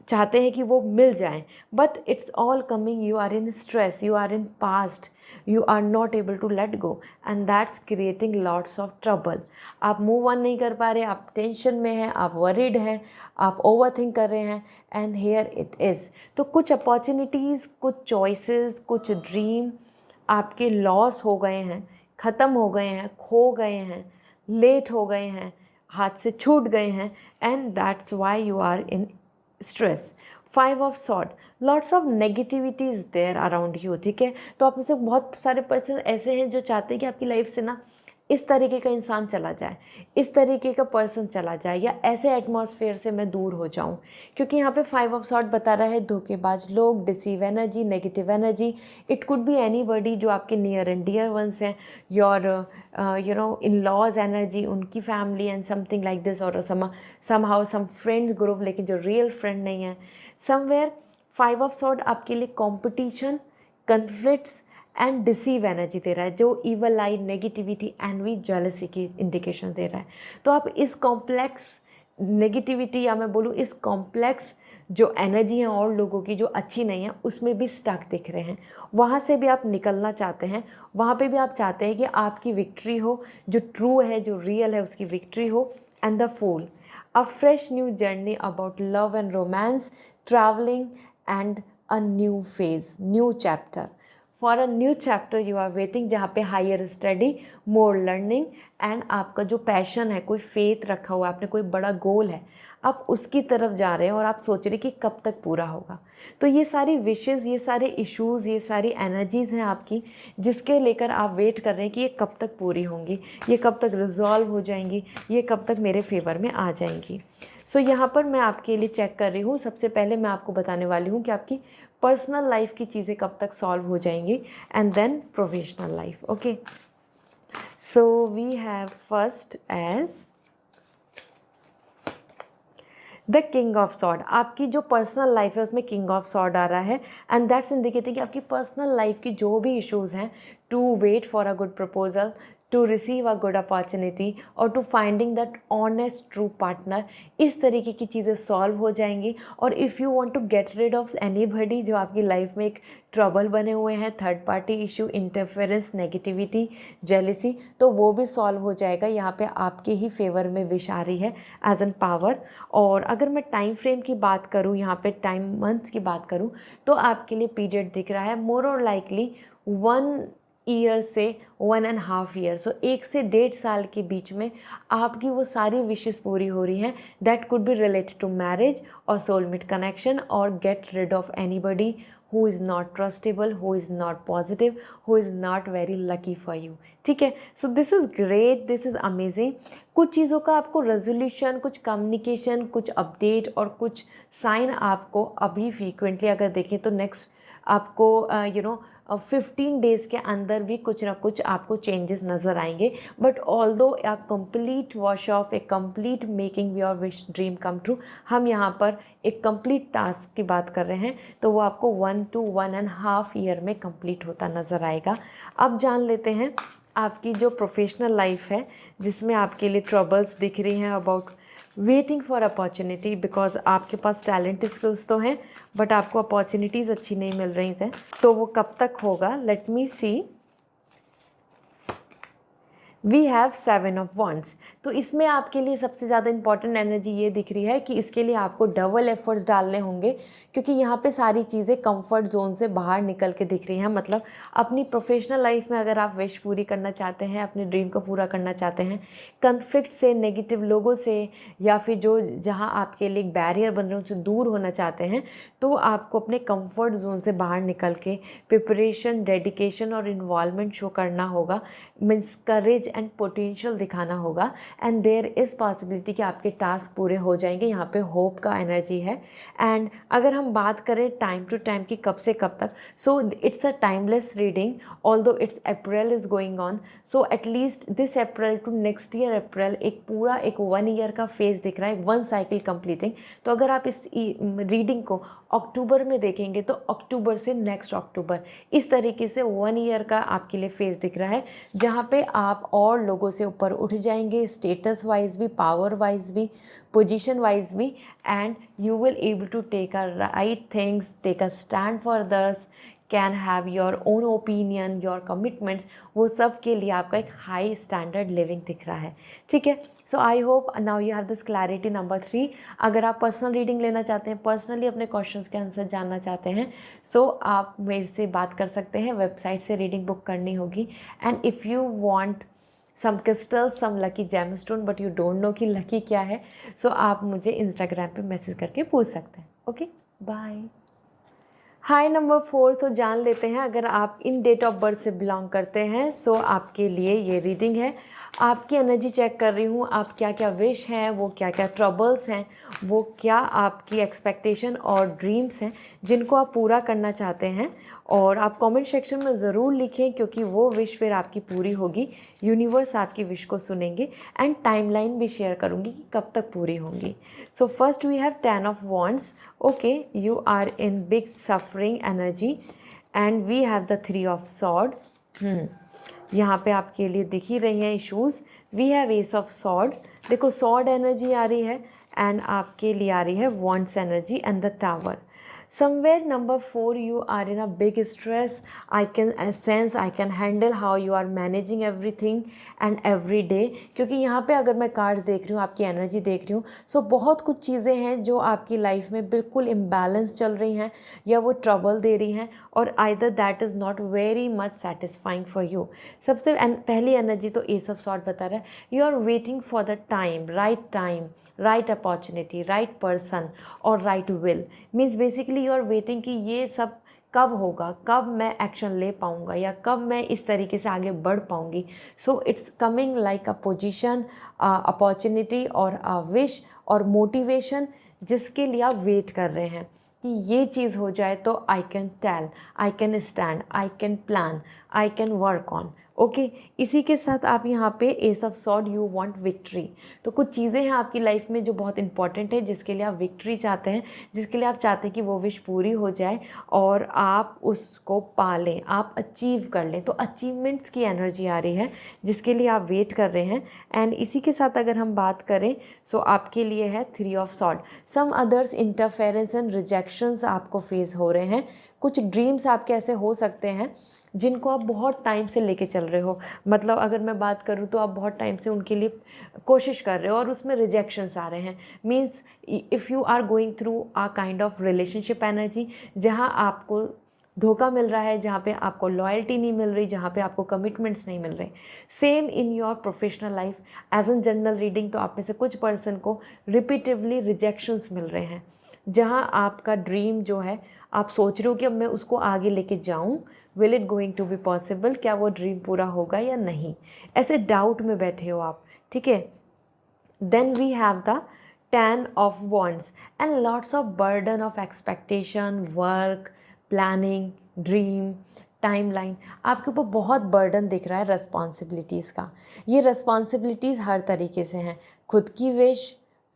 चाहते हैं कि वो मिल जाएं. But it's all coming, you are in stress, you are in past, you are not able to let go and that's creating lots of trouble. आप मूव ऑन नहीं कर पा रहे, आप टेंशन में हैं, आप वरीड हैं, आप ओवर थिंक कर रहे हैं एंड हेयर इट इज़. तो कुछ अपॉर्चुनिटीज़, कुछ चॉइसेस, कुछ ड्रीम आपके लॉस हो गए हैं, ख़त्म हो गए हैं, खो गए हैं, लेट हो गए हैं, हाथ से छूट गए हैं and that's why you are in stress. 5 of sword, lots of negativity is there around you. ठीक है, तो आप में से बहुत सारे पर्सन ऐसे हैं जो चाहते हैं कि आपकी लाइफ से ना इस तरीके का इंसान चला जाए, इस तरीके का पर्सन चला जाए, या ऐसे एटमॉस्फेयर से मैं दूर हो जाऊं. क्योंकि यहाँ पे 5 ऑफ सॉर्ड बता रहा है धोखेबाज लोग, deceive energy, negative energy. It could be anybody जो आपके नियर एंड डियर वंस हैं, your you know in laws energy, उनकी family and something like this, और समहाउ सम फ्रेंड्स ग्रुप, लेकिन जो रियल फ्रेंड नहीं है. समवेयर 5 ऑफ सॉर्ड आपके लिए competition, conflicts and deceive energy दे रहा है, जो evil eye, negativity, envy, jealousy की इंडिकेशन दे रहा है. तो आप इस कॉम्प्लेक्स नेगेटिविटी, या मैं बोलूँ इस कॉम्प्लेक्स जो एनर्जी है और लोगों की जो अच्छी नहीं है, उसमें भी स्टक दिख रहे हैं. वहाँ से भी आप निकलना चाहते हैं, वहाँ पे भी आप चाहते हैं कि आपकी विक्ट्री हो, जो ट्रू है, जो रियल है, उसकी विक्ट्री हो. And the fool, a fresh new journey about love and romance, travelling and a new phase, new chapter. For a new chapter you are waiting, जहाँ पे higher study, more learning and आपका जो passion है, कोई faith रखा हुआ है, आपने कोई बड़ा गोल है, आप उसकी तरफ जा रहे हैं और आप सोच रहे हैं कि कब तक पूरा होगा. तो ये सारी विशेज़, ये सारे इश्यूज़, ये सारी एनर्जीज़ हैं आपकी, जिसके लेकर आप वेट कर रहे हैं कि ये कब तक पूरी होंगी, ये कब तक रिजॉल्व हो जाएंगी, ये कब तक मेरे फेवर में आ जाएंगी. सो यहाँ पर मैं आपके लिए चेक कर रही हूँ. सबसे पहले मैं आपको बताने वाली हूँ कि आपकी पर्सनल लाइफ की चीज़ें कब तक सॉल्व हो जाएंगी and then professional life. Okay, so we have first as the king of sword. आपकी जो पर्सनल लाइफ है उसमें किंग ऑफ सॉर्ड आ रहा है एंड दैट्स इंडिकेटिंग कि आपकी पर्सनल लाइफ की जो भी इश्यूज़ हैं, to wait for a good proposal, to receive a good opportunity और to finding that honest true partner, इस तरीके की चीज़ें सॉल्व हो जाएंगी। और if you want to get rid of anybody जो आपकी लाइफ में एक ट्रबल बने हुए हैं, third party issue, interference, negativity, jealousy, तो वो भी सॉल्व हो जाएगा। यहाँ पे आपके ही फेवर में विश आ रही है एज एन पावर। और अगर मैं टाइम फ्रेम की बात करूँ, यहाँ पे टाइम मंथ्स की बात करूँ, तो आपके लिए पीरियड दिख रहा है मोर और लाइकली 1 ईयर से 1.5 ईयर, सो 1 से 1.5 साल के बीच में आपकी वो सारी विशेस पूरी हो रही हैं। That could be related to marriage और सोलमेट कनेक्शन और get rid of anybody who is not trustable, who is not positive, who is not very lucky for you। ठीक है, so this is great, this is amazing. कुछ चीज़ों का आपको resolution, कुछ communication, कुछ अपडेट और कुछ साइन आपको अभी फ्रीक्वेंटली अगर देखें तो नेक्स्ट आपको 15 डेज़ के अंदर भी कुछ ना कुछ आपको चेंजेस नज़र आएंगे। But although a complete wash off, A complete making your wish dream come true, हम यहाँ पर एक कंप्लीट टास्क की बात कर रहे हैं, तो वो आपको 1 to 1.5 ईयर में कंप्लीट होता नज़र आएगा। अब जान लेते हैं आपकी जो प्रोफेशनल लाइफ है, जिसमें आपके लिए ट्रबल्स दिख रही हैं about waiting for opportunity, because आपके पास टैलेंट स्किल्स तो हैं बट आपको अपॉर्चुनिटीज़ अच्छी नहीं मिल रही थी, तो वो कब तक होगा? Let me see. We have 7 of wands, तो इसमें आपके लिए सबसे ज़्यादा इंपॉर्टेंट एनर्जी ये दिख रही है कि इसके लिए आपको डबल एफर्ट्स डालने होंगे, क्योंकि यहाँ पे सारी चीज़ें कंफर्ट जोन से बाहर निकल के दिख रही हैं। मतलब अपनी प्रोफेशनल लाइफ में अगर आप विश पूरी करना चाहते हैं, अपने ड्रीम को पूरा करना चाहते हैं, कन्फ्लिक्ट से, नेगेटिव लोगों से, या फिर जो जहाँ आपके लिए एक बैरियर बन रहे हैं उनसे दूर होना चाहते हैं, तो आपको अपने कंफर्ट जोन से बाहर निकल के प्रिपरेशन, डेडिकेशन और इन्वॉल्वमेंट शो करना होगा, मीन्स करेज एंड पोटेंशियल दिखाना होगा। एंड देयर इज़ पॉसिबिलिटी कि आपके टास्क पूरे हो जाएंगे। यहाँ पे होप का एनर्जी है। एंड अगर हम बात करें टाइम टू टाइम की कब से कब तक, so it's a timeless reading, although it's April is going on, so at least this April to next year April एक पूरा 1 ईयर का फेज़ दिख रहा है, 1 साइकिल कंप्लीटिंग। तो अगर आप इस रीडिंग को अक्टूबर में देखेंगे तो अक्टूबर से नेक्स्ट अक्टूबर, इस तरीके से 1 ईयर का आपके लिए फेज़ दिख रहा है, जहाँ पे आप और लोगों से ऊपर उठ जाएंगे, स्टेटस वाइज भी, पावर वाइज भी, पोजीशन वाइज भी, and you will able to take a right things, take a stand for others, can have your own opinion, your commitments, वो सब के लिए आपका एक हाई स्टैंडर्ड लिविंग दिख रहा है। ठीक है, so I hope now you have this clarity. Number 3, अगर आप पर्सनल रीडिंग लेना चाहते हैं, पर्सनली अपने क्वेश्चंस के आंसर जानना चाहते हैं, सो आप मेरे से बात कर सकते हैं, वेबसाइट से रीडिंग बुक करनी होगी। And if you want some crystals, some lucky gemstone, but you don't know कि लकी क्या है, सो आप मुझे इंस्टाग्राम पे मैसेज करके पूछ सकते हैं। Okay, bye. हाय नंबर 4, तो जान लेते हैं अगर आप इन डेट ऑफ बर्थ से बिलोंग करते हैं, सो आपके लिए ये रीडिंग है। आपकी एनर्जी चेक कर रही हूँ, आप क्या क्या विश हैं, वो क्या क्या ट्रबल्स हैं, वो क्या आपकी एक्सपेक्टेशन और ड्रीम्स हैं जिनको आप पूरा करना चाहते हैं। और आप कमेंट सेक्शन में ज़रूर लिखें, क्योंकि वो विश फिर आपकी पूरी होगी, यूनिवर्स आपकी विश को सुनेंगे। एंड टाइमलाइन भी शेयर करूँगी कि कब तक पूरी होंगी। So first we have 10 of wands. Okay, you are in big suffering energy. And we have the 3 of sword. यहाँ पे आपके लिए दिख ही रही हैं issues. We have ace of sword, देखो सॉर्ड एनर्जी आ रही है, एंड आपके लिए आ रही है wands energy and the tower. Somewhere number 4, you are in a big stress. I can sense, I can handle how you are managing everything and every day. क्योंकि यहाँ पे अगर मैं कार्ड्स देख रही हूँ, आपकी एनर्जी देख रही हूँ, सो बहुत कुछ चीज़ें हैं जो आपकी लाइफ में बिल्कुल इम्बैलेंस चल रही हैं, या वो ट्रबल दे रही हैं, और either that is not very much satisfying for you. सबसे पहली एनर्जी तो एस ऑफ सॉर्ड बता रहा है, you are waiting for the time, right opportunity, right person और right will. Means basically you are waiting कि ये सब कब होगा, कब मैं एक्शन ले पाऊँगा, या कब मैं इस तरीके से आगे बढ़ पाऊँगी। So it's coming like a position, opportunity और अ विश और मोटिवेशन, जिसके लिए आप वेट कर रहे हैं कि ये चीज़ हो जाए तो I can tell, I can stand, I can plan, I can work on. Okay, इसी के साथ आप यहाँ पे ace of sword, you want victory. तो कुछ चीज़ें हैं आपकी लाइफ में जो बहुत इंपॉर्टेंट है, जिसके लिए आप विक्ट्री चाहते हैं, जिसके लिए आप चाहते हैं कि वो विश पूरी हो जाए और आप उसको पा लें, आप अचीव कर लें। तो अचीवमेंट्स की एनर्जी आ रही है जिसके लिए आप वेट कर रहे हैं। एंड इसी के साथ अगर हम बात करें सो आपके लिए है 3 of sword. Some others interference and rejections आपको फेस हो रहे हैं। कुछ ड्रीम्स आपके ऐसे हो सकते हैं जिनको आप बहुत टाइम से लेके चल रहे हो, मतलब अगर मैं बात करूँ तो आप बहुत टाइम से उनके लिए कोशिश कर रहे हो और उसमें रिजेक्शंस आ रहे हैं। Means if you are going through a kind of relationship energy, जहाँ आपको धोखा मिल रहा है, जहाँ पे आपको लॉयल्टी नहीं मिल रही, जहाँ पे आपको कमिटमेंट्स नहीं मिल रहे। Same in your professional life as an general reading, तो आप में से कुछ पर्सन को रिपीटिवली रिजेक्शंस मिल रहे हैं, जहाँ आपका ड्रीम जो है आप सोच रहे हो कि अब मैं उसको आगे लेके जाऊँ, will it going to be possible, क्या वो ड्रीम पूरा होगा या नहीं, ऐसे डाउट में बैठे हो आप, ठीक है। Then we have the 10 of wands and lots of burden of expectation, work, planning, dream, timeline. आपके ऊपर बहुत बर्डन दिख रहा है रिस्पॉन्सिबिलिटीज़ का। ये रिस्पॉन्सिबिलिटीज़ हर तरीके से हैं, खुद की विश,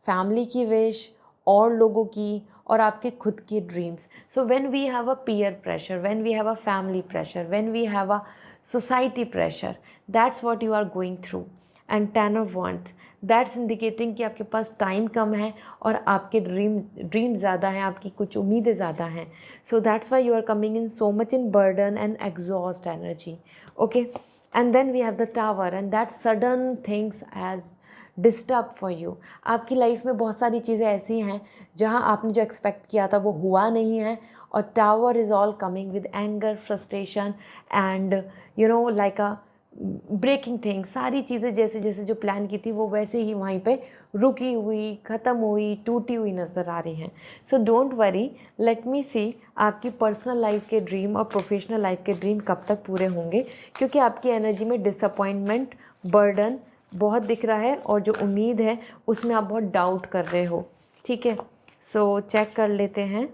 फैमिली की विश, और लोगों की, और आपके खुद के dreams. So when we have a peer pressure, when we have a family pressure, when we have a society pressure, that's what you are going through. And 10 of wands, that's indicating कि आपके पास time कम है और आपके dream ज़्यादा हैं, आपकी कुछ उम्मीदें ज़्यादा हैं। So that's why you are coming in so much in burden and exhaust energy, okay. And then we have the tower and that sudden things as disturb for you. आपकी लाइफ में बहुत सारी चीज़ें ऐसी हैं जहाँ आपने जो एक्सपेक्ट किया था वो हुआ नहीं है, और tower is all coming with anger, frustration and you know like a breaking things. सारी चीज़ें जैसे जैसे जो प्लान की थी वो वैसे ही वहीं पे रुकी हुई, ख़त्म हुई, टूटी हुई नज़र आ रही हैं। So don't worry, let me see आपकी पर्सनल लाइफ के ड्रीम और प्रोफेशनल लाइफ के ड्रीम कब तक पूरे होंगे, क्योंकि आपकी एनर्जी में डिसअपॉइंटमेंट, बर्डन बहुत दिख रहा है, और जो उम्मीद है उसमें आप बहुत डाउट कर रहे हो, ठीक है। सो चेक कर लेते हैं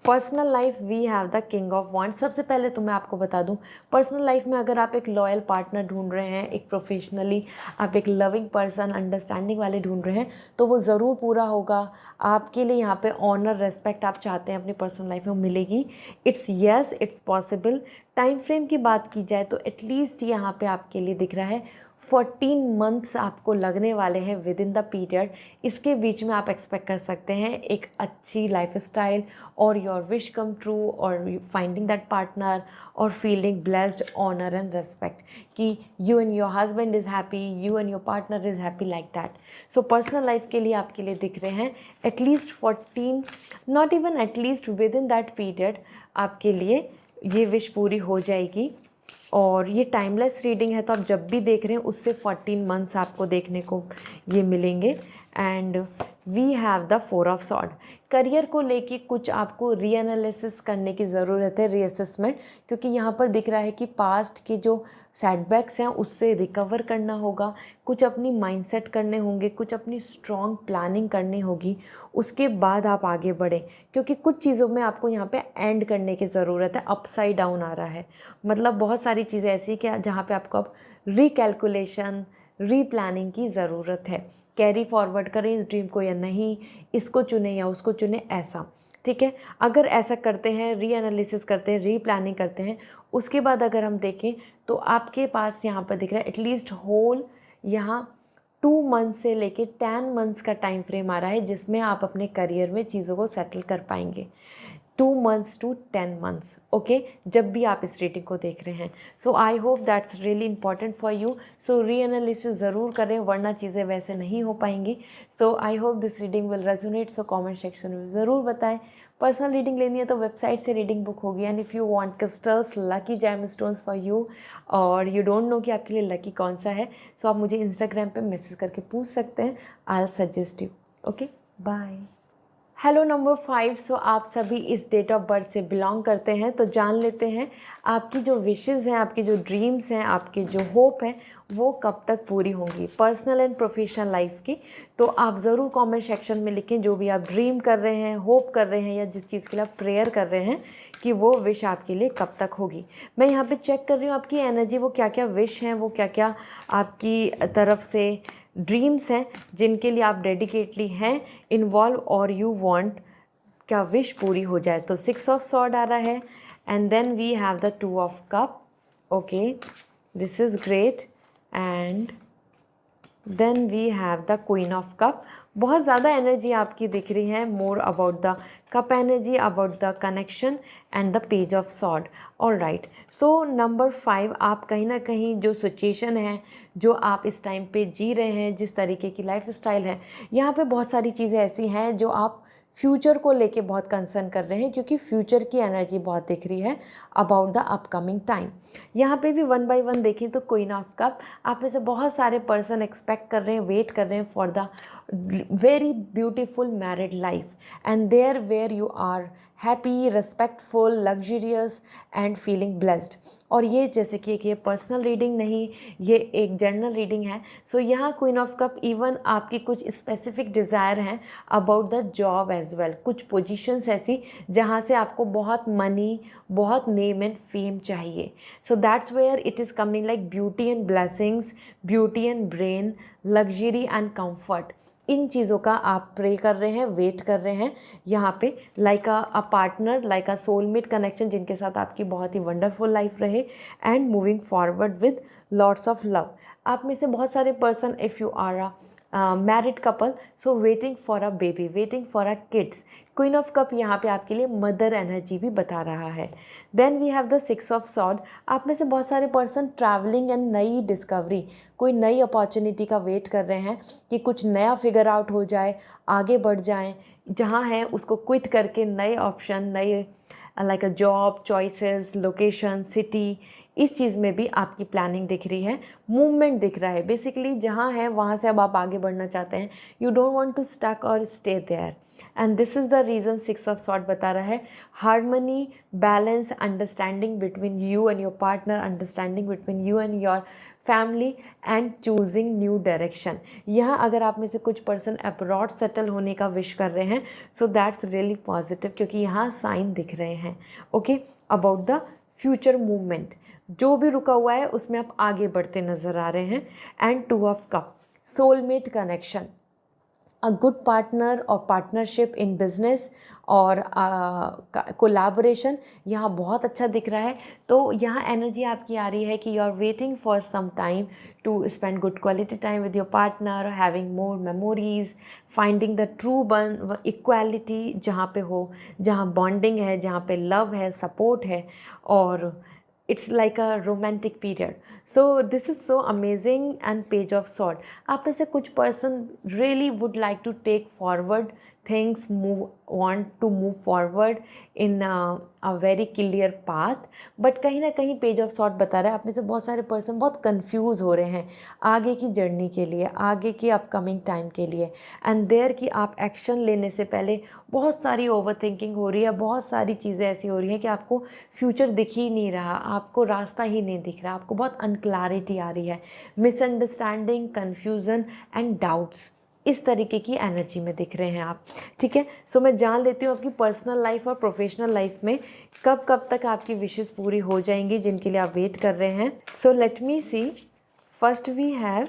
personal life. We have the king of wands. सबसे पहले तो मैं आपको बता दूं, पर्सनल लाइफ में अगर आप एक लॉयल पार्टनर ढूंढ रहे हैं, एक प्रोफेशनली आप एक लविंग पर्सन, अंडरस्टैंडिंग वाले ढूंढ रहे हैं, तो वो ज़रूर पूरा होगा। आपके लिए यहाँ पे ऑनर, रेस्पेक्ट आप चाहते हैं अपनी पर्सनल लाइफ में मिलेगी। It's yes, it's possible. Time frame की बात की जाए तो एटलीस्ट यहाँ पे आपके लिए दिख रहा है 14 मंथ्स आपको लगने वाले हैं विद इन द पीरियड। इसके बीच में आप एक्सपेक्ट कर सकते हैं एक अच्छी लाइफस्टाइल और योर विश कम ट्रू, और फाइंडिंग दैट पार्टनर, और feeling blessed, honour and respect, कि you and your husband is happy, you and your partner is happy, like that. So personal life के लिए आपके लिए दिख रहे हैं at least 14, not even at least, within that period आपके लिए ये विश पूरी हो जाएगी। और ये टाइमलेस रीडिंग है, तो आप जब भी देख रहे हैं उससे 14 मंथ्स आपको देखने को ये मिलेंगे। And we have the 4 of sword. Career को लेके कुछ आपको रीएनालिसिस करने की ज़रूरत है, रीअसेसमेंट, क्योंकि यहाँ पर दिख रहा है कि पास्ट के जो सेटबैक्स हैं उससे रिकवर करना होगा, कुछ अपनी माइंडसेट करने होंगे, कुछ अपनी स्ट्रॉन्ग प्लानिंग करनी होगी, उसके बाद आप आगे बढ़ें। क्योंकि कुछ चीज़ों में आपको यहाँ पे एंड करने की ज़रूरत है। अपसाइड डाउन आ रहा है, मतलब बहुत सारी चीज़ें ऐसी कि जहाँ पे आपको अब रिकैलकुलेशन, रीप्लानिंग की ज़रूरत है। कैरी फॉरवर्ड करें इस ड्रीम को या नहीं, इसको चुने या उसको चुने, ऐसा, ठीक है। अगर ऐसा करते हैं, रीएनालिसिस करते हैं, रीप्लानिंग करते हैं, उसके बाद अगर हम देखें तो आपके पास यहाँ पर दिख रहा है एटलीस्ट होल यहाँ 2 मंथ से लेके 10 मंथ्स का टाइम फ्रेम आ रहा है, जिसमें आप अपने करियर में चीज़ों को सेटल कर पाएंगे। 2 मंथ्स टू 10 मंथ्स, ओके, जब भी आप इस रीडिंग को देख रहे हैं। So I hope that's really important for you. So reanalysis ज़रूर करें, वरना चीज़ें वैसे नहीं हो पाएंगी। So I hope this reading will resonate. So comment section में ज़रूर बताएं। पर्सनल रीडिंग लेनी है तो वेबसाइट से रीडिंग बुक होगी। And if you want crystals, lucky gem stones for you, और यू डोंट नो कि आपके लिए लकी कौन सा है, सो आप मुझे इंस्टाग्राम पे मैसेज करके पूछ सकते हैं। I suggest you. Okay, bye. Hello number 5। So आप सभी इस डेट ऑफ बर्थ से बिलोंग करते हैं, तो जान लेते हैं आपकी जो विशेज़ हैं, आपकी जो ड्रीम्स हैं, आपकी जो होप है, वो कब तक पूरी होंगी पर्सनल एंड प्रोफेशनल लाइफ की। तो आप ज़रूर कमेंट सेक्शन में लिखें जो भी आप ड्रीम कर रहे हैं, होप कर रहे हैं, या जिस चीज़ के लिए आप प्रेयर कर रहे हैं, कि वो विश आपके लिए कब तक होगी। मैं यहाँ पे चेक कर रही हूँ आपकी एनर्जी, वो क्या क्या विश हैं, वो क्या क्या आपकी तरफ से ड्रीम्स हैं जिनके लिए आप डेडिकेटली हैं इन्वॉल्व और यू वांट क्या विश पूरी हो जाए। तो 6 ऑफ सॉर्ड आ रहा है and then we have the 2 of cup. Okay, this is great and then we have the queen of cup. बहुत ज़्यादा एनर्जी आपकी दिख रही है, more about the cup energy, about the connection and the page of sword. All right, so number 5, आप कहीं ना कहीं जो सिचुएशन है, जो आप इस टाइम पे जी रहे हैं, जिस तरीके की लाइफ स्टाइल है, यहाँ पे बहुत सारी चीज़ें ऐसी हैं जो आप फ्यूचर को लेके बहुत कंसर्न कर रहे हैं, क्योंकि फ्यूचर की एनर्जी बहुत दिख रही है अबाउट द अपकमिंग टाइम। यहाँ पे भी 1 बाय 1 देखें तो क्वीन ऑफ कप, आप में से बहुत सारे पर्सन एक्सपेक्ट कर रहे हैं, वेट कर रहे हैं for the very beautiful married life and there where you are happy, respectful, luxurious and feeling blessed. और ये जैसे कि ये पर्सनल रीडिंग नहीं, ये एक जनरल रीडिंग है। सो यहाँ क्वीन ऑफ कप इवन आपकी कुछ स्पेसिफिक डिज़ायर हैं about the job as well, कुछ पोजीशंस ऐसी जहाँ से आपको बहुत मनी, बहुत नेम एंड फेम चाहिए। So that's where it is coming like beauty and blessings, beauty and brain, luxury and comfort. इन चीज़ों का आप प्रे कर रहे हैं, वेट कर रहे हैं यहाँ पे, like a partner, like a soulmate connection जिनके साथ आपकी बहुत ही वंडरफुल लाइफ रहे and moving forward with lots of love. आप में से बहुत सारे person, if you are a married couple, so waiting for a baby, waiting for a kids. Queen of cup यहाँ पे आपके लिए मदर एनर्जी भी बता रहा है। Then we have the 6 of sword, आप में से बहुत सारे पर्सन ट्रैवलिंग एंड नई डिस्कवरी, कोई नई अपॉर्चुनिटी का वेट कर रहे हैं कि कुछ नया फिगर आउट हो जाए, आगे बढ़ जाएं, जहाँ है उसको क्विट करके नए ऑप्शन, नए like a job, choices, location, city, इस चीज़ में भी आपकी प्लानिंग दिख रही है, मूवमेंट दिख रहा है। बेसिकली जहाँ है वहाँ से अब आप आगे बढ़ना चाहते हैं, you don't want to stuck और stay there and this is the reason 6 of sword बता रहा है। Harmony, balance, understanding between you and your partner, understanding between you and your family and choosing new direction. यहाँ अगर आप में से कुछ पर्सन अब्रॉड सेटल होने का विश कर रहे हैं, सो दैट्स रियली पॉजिटिव, क्योंकि यहाँ साइन दिख रहे हैं। Okay, about the future movement, जो भी रुका हुआ है उसमें आप आगे बढ़ते नज़र आ रहे हैं। And 2 of cup, soulmate connection, a good partner और पार्टनरशिप इन बिजनेस और कोलैबोरेशन यहाँ बहुत अच्छा दिख रहा है। तो यहाँ एनर्जी आपकी आ रही है कि you are waiting for some time to spend good quality time with your partner, having more memories, finding the true bond equality, जहाँ पे हो, जहाँ बॉन्डिंग है, जहाँ पे लव है, सपोर्ट है, और it's like a romantic period. So this is so amazing. And page of sword, आप में से कुछ person really would like to take forward things, want to move forward in a very clear path, but कहीं ना कहीं page of sword बता रहा है आप में से बहुत सारे पर्सन बहुत कंफ्यूज हो रहे हैं आगे की जर्नी के लिए, आगे की अपकमिंग टाइम के लिए, एंड देयर कि आप एक्शन लेने से पहले बहुत सारी ओवर थिंकिंग हो रही है, बहुत सारी चीज़ें ऐसी हो रही हैं कि आपको फ्यूचर दिख ही नहीं रहा, आपको रास्ता ही नहीं दिख रहा, आपको बहुत अनक्लैरिटी आ रही है, मिसअंडरस्टैंडिंग, कन्फ्यूज़न एंड डाउट्स, इस तरीके की एनर्जी में दिख रहे हैं आप। ठीक है, सो मैं जान लेती हूँ आपकी पर्सनल लाइफ और प्रोफेशनल लाइफ में कब कब तक आपकी विशेस पूरी हो जाएंगी जिनके लिए आप वेट कर रहे हैं। So let me see, first we have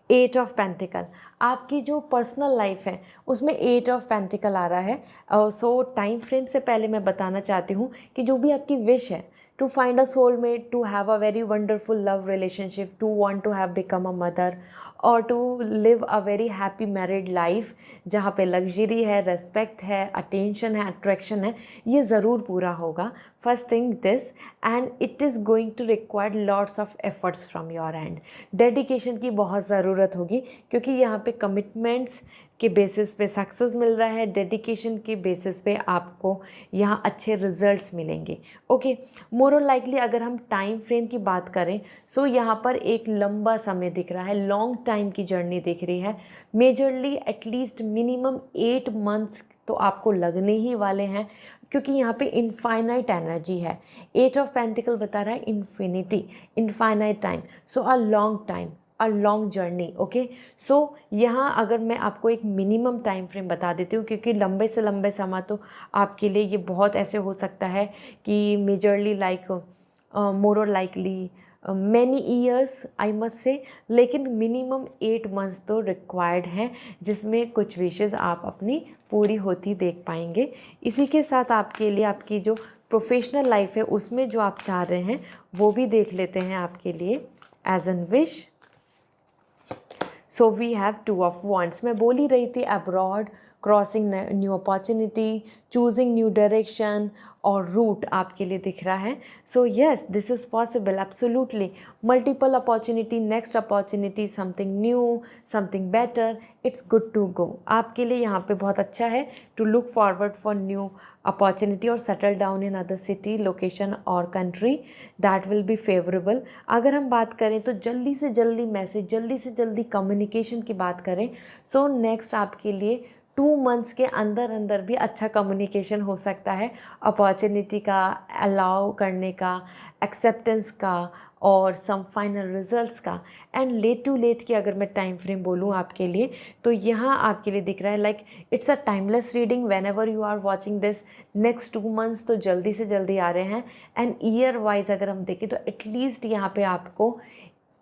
8 of pentacle. आपकी जो पर्सनल लाइफ है उसमें 8 ऑफ पेंटिकल आ रहा है। सो टाइम फ्रेम से पहले मैं बताना चाहती हूँ कि जो भी आपकी विश है, to find a soulmate, to have a very wonderful love relationship, to want to have become a mother, और to live a very happy married life जहाँ पे लग्जरी है, रेस्पेक्ट है, अटेंशन है, अट्रैक्शन है, ये ज़रूर पूरा होगा। First thing this, and it is going to require lots of efforts from your end. Dedication की बहुत ज़रूरत होगी क्योंकि यहाँ पे कमिटमेंट्स के बेसिस पे सक्सेस मिल रहा है, डेडिकेशन के बेसिस पे आपको यहाँ अच्छे रिजल्ट्स मिलेंगे। ओके, मोर लाइकली अगर हम टाइम फ्रेम की बात करें, सो यहाँ पर एक लंबा समय दिख रहा है, लॉन्ग टाइम की जर्नी दिख रही है। मेजरली एटलीस्ट मिनिमम 8 मंथ्स तो आपको लगने ही वाले हैं क्योंकि यहाँ पे इनफाइनाइट एनर्जी है। 8 ऑफ पेंटिकल बता रहा है infinity, infinite time, so a long time, a long journey. Okay, so यहाँ अगर मैं आपको एक मिनिमम टाइम फ्रेम बता देती हूँ, क्योंकि लंबे से लंबे समय तो आपके लिए ये बहुत ऐसे हो सकता है कि मेजरली लाइक मोर और likely many years I must say, लेकिन मिनिमम 8 मंथ्स तो रिक्वायर्ड हैं, जिसमें कुछ विशेज़ आप अपनी पूरी होती देख पाएंगे। इसी के साथ आपके लिए आपकी जो प्रोफेशनल लाइफ है उसमें जो आप चाह रहे हैं वो भी देख लेते हैं आपके लिए as an wish. So we have 2 of wands. मैं बोल ही रही थी abroad, crossing new opportunity, choosing new direction और रूट आपके लिए दिख रहा है। So yes, this is possible, absolutely. Multiple opportunity, next opportunity, something new, something better, it's good to go. आपके लिए यहाँ पे बहुत अच्छा है to look forward for new opportunity और settle down in other city, location और country, that will be favourable. अगर हम बात करें तो जल्दी से जल्दी मैसेज, जल्दी से जल्दी कम्युनिकेशन की बात करें, सो नेक्स्ट आपके लिए 2 मंथ्स के अंदर अंदर भी अच्छा कम्युनिकेशन हो सकता है, अपॉर्चुनिटी का, अलाउ करने का, एक्सेप्टेंस का और सम फाइनल रिजल्ट्स का। एंड लेट टू लेट की अगर मैं टाइम फ्रेम बोलूँ आपके लिए, तो यहाँ आपके लिए दिख रहा है like it's a timeless reading whenever you are watching this. Next 2 months तो जल्दी से जल्दी आ रहे हैं। एंड ईयर वाइज अगर हम देखें तो एटलीस्ट यहाँ पे आपको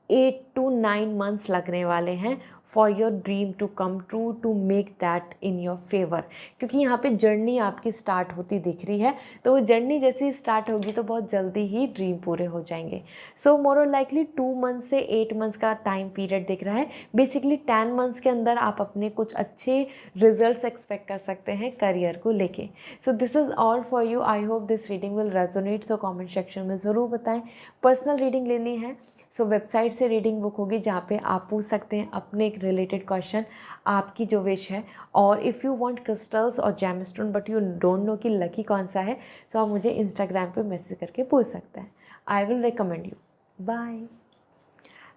8 to 9 मंथ्स लगने वाले हैं for your dream to come true, to make that in your favour. क्योंकि यहाँ पे जर्नी आपकी स्टार्ट होती दिख रही है, तो वो जर्नी जैसे ही स्टार्ट होगी तो बहुत जल्दी ही ड्रीम पूरे हो जाएंगे। सो मोर और लाइकली 2 मंथ्स से 8 मंथ्स का टाइम पीरियड दिख रहा है। बेसिकली 10 मंथ्स के अंदर आप अपने कुछ अच्छे रिजल्ट्स एक्सपेक्ट कर सकते हैं करियर को लेके। सो this is all for you. I hope this reading will resonate. So comment section में ज़रूर बताएं। पर्सनल रीडिंग लेनी है सो वेबसाइट से रीडिंग बुक होगी, जहाँ पे आप पूछ सकते हैं अपने एक रिलेटेड क्वेश्चन, आपकी जो विश है। और इफ़ यू वांट क्रिस्टल्स और gemstone but you don't know कि लकी कौन सा है, सो आप मुझे इंस्टाग्राम पे मैसेज करके पूछ सकते हैं। I will recommend you. Bye.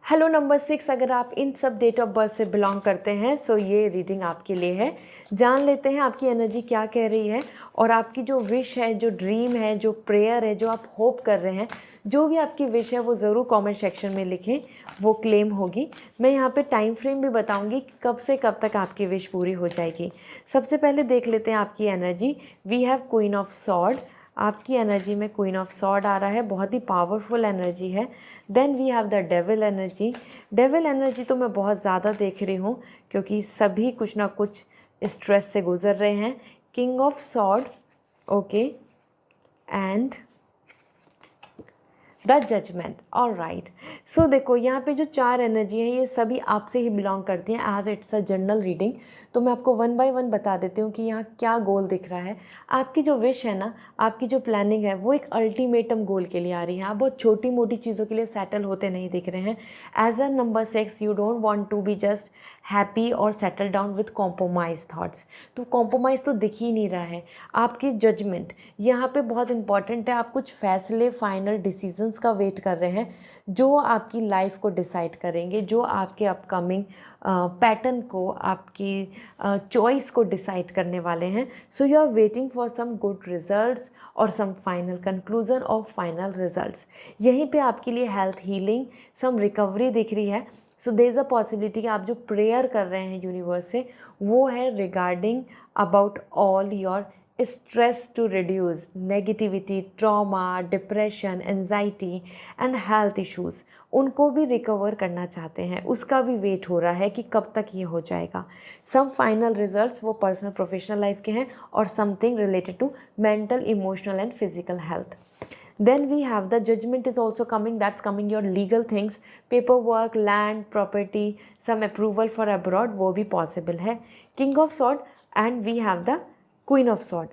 Hello number 6, अगर आप इन सब डेट ऑफ बर्थ से बिलोंग करते हैं, सो ये रीडिंग आपके लिए है। जान लेते हैं आपकी एनर्जी क्या कह रही है और आपकी जो विश है, जो ड्रीम है, जो प्रेयर है, जो आप होप कर रहे हैं, जो भी आपकी विश है वो ज़रूर कमेंट सेक्शन में लिखें, वो क्लेम होगी। मैं यहाँ पे टाइम फ्रेम भी बताऊँगी कि कब से कब तक आपकी विश पूरी हो जाएगी। सबसे पहले देख लेते हैं आपकी energy. We have queen of sword. आपकी एनर्जी में क्वीन ऑफ सॉर्ड आ रहा है, बहुत ही पावरफुल एनर्जी है। Then we have the devil energy. Devil energy तो मैं बहुत ज़्यादा देख रही हूँ, क्योंकि सभी कुछ ना कुछ स्ट्रेस से गुजर रहे हैं। King of sword, okay, and the judgement. All right. So देखो यहाँ पे जो 4 एनर्जी है ये सभी आपसे ही बिलोंग करती हैं, as it's a general reading. तो मैं आपको 1 बाय 1 बता देती हूँ कि यहाँ क्या गोल दिख रहा है। आपकी जो विश है ना, आपकी जो प्लानिंग है, वो एक अल्टीमेटम गोल के लिए आ रही है। आप बहुत छोटी मोटी चीज़ों के लिए सेटल होते नहीं दिख रहे हैं। As a number 6 you don't want to be just happy और settle down with compromise thoughts. तो कॉम्प्रोमाइज़ तो दिख ही नहीं रहा है। आपकी जजमेंट यहाँ पे बहुत इंपॉर्टेंट है। आप कुछ फैसले, फाइनल डिसीजंस का वेट कर रहे हैं, जो आपकी लाइफ को डिसाइड करेंगे, जो आपके अपकमिंग पैटर्न को, आपकी चॉइस को डिसाइड करने वाले हैं। So you are waiting for some good results और सम फाइनल कंक्लूजन और फाइनल रिजल्ट्स। यहीं पे आपके लिए हेल्थ, हीलिंग, सम रिकवरी दिख रही है। So there is a possibility कि आप जो प्रेयर कर रहे हैं यूनिवर्स से, वो है regarding about all your stress to reduce negativity, trauma, depression, anxiety and health issues, उनको भी रिकवर करना चाहते हैं। उसका भी वेट हो रहा है कि कब तक ये हो जाएगा। सम फाइनल रिजल्ट्स वो पर्सनल प्रोफेशनल लाइफ के हैं और something related to mental, emotional and physical health. Then we have the judgment is also coming, that's coming your legal things, paperwork, land, property, some approval for abroad, वो भी possible है। King of sword and we have the queen of sword.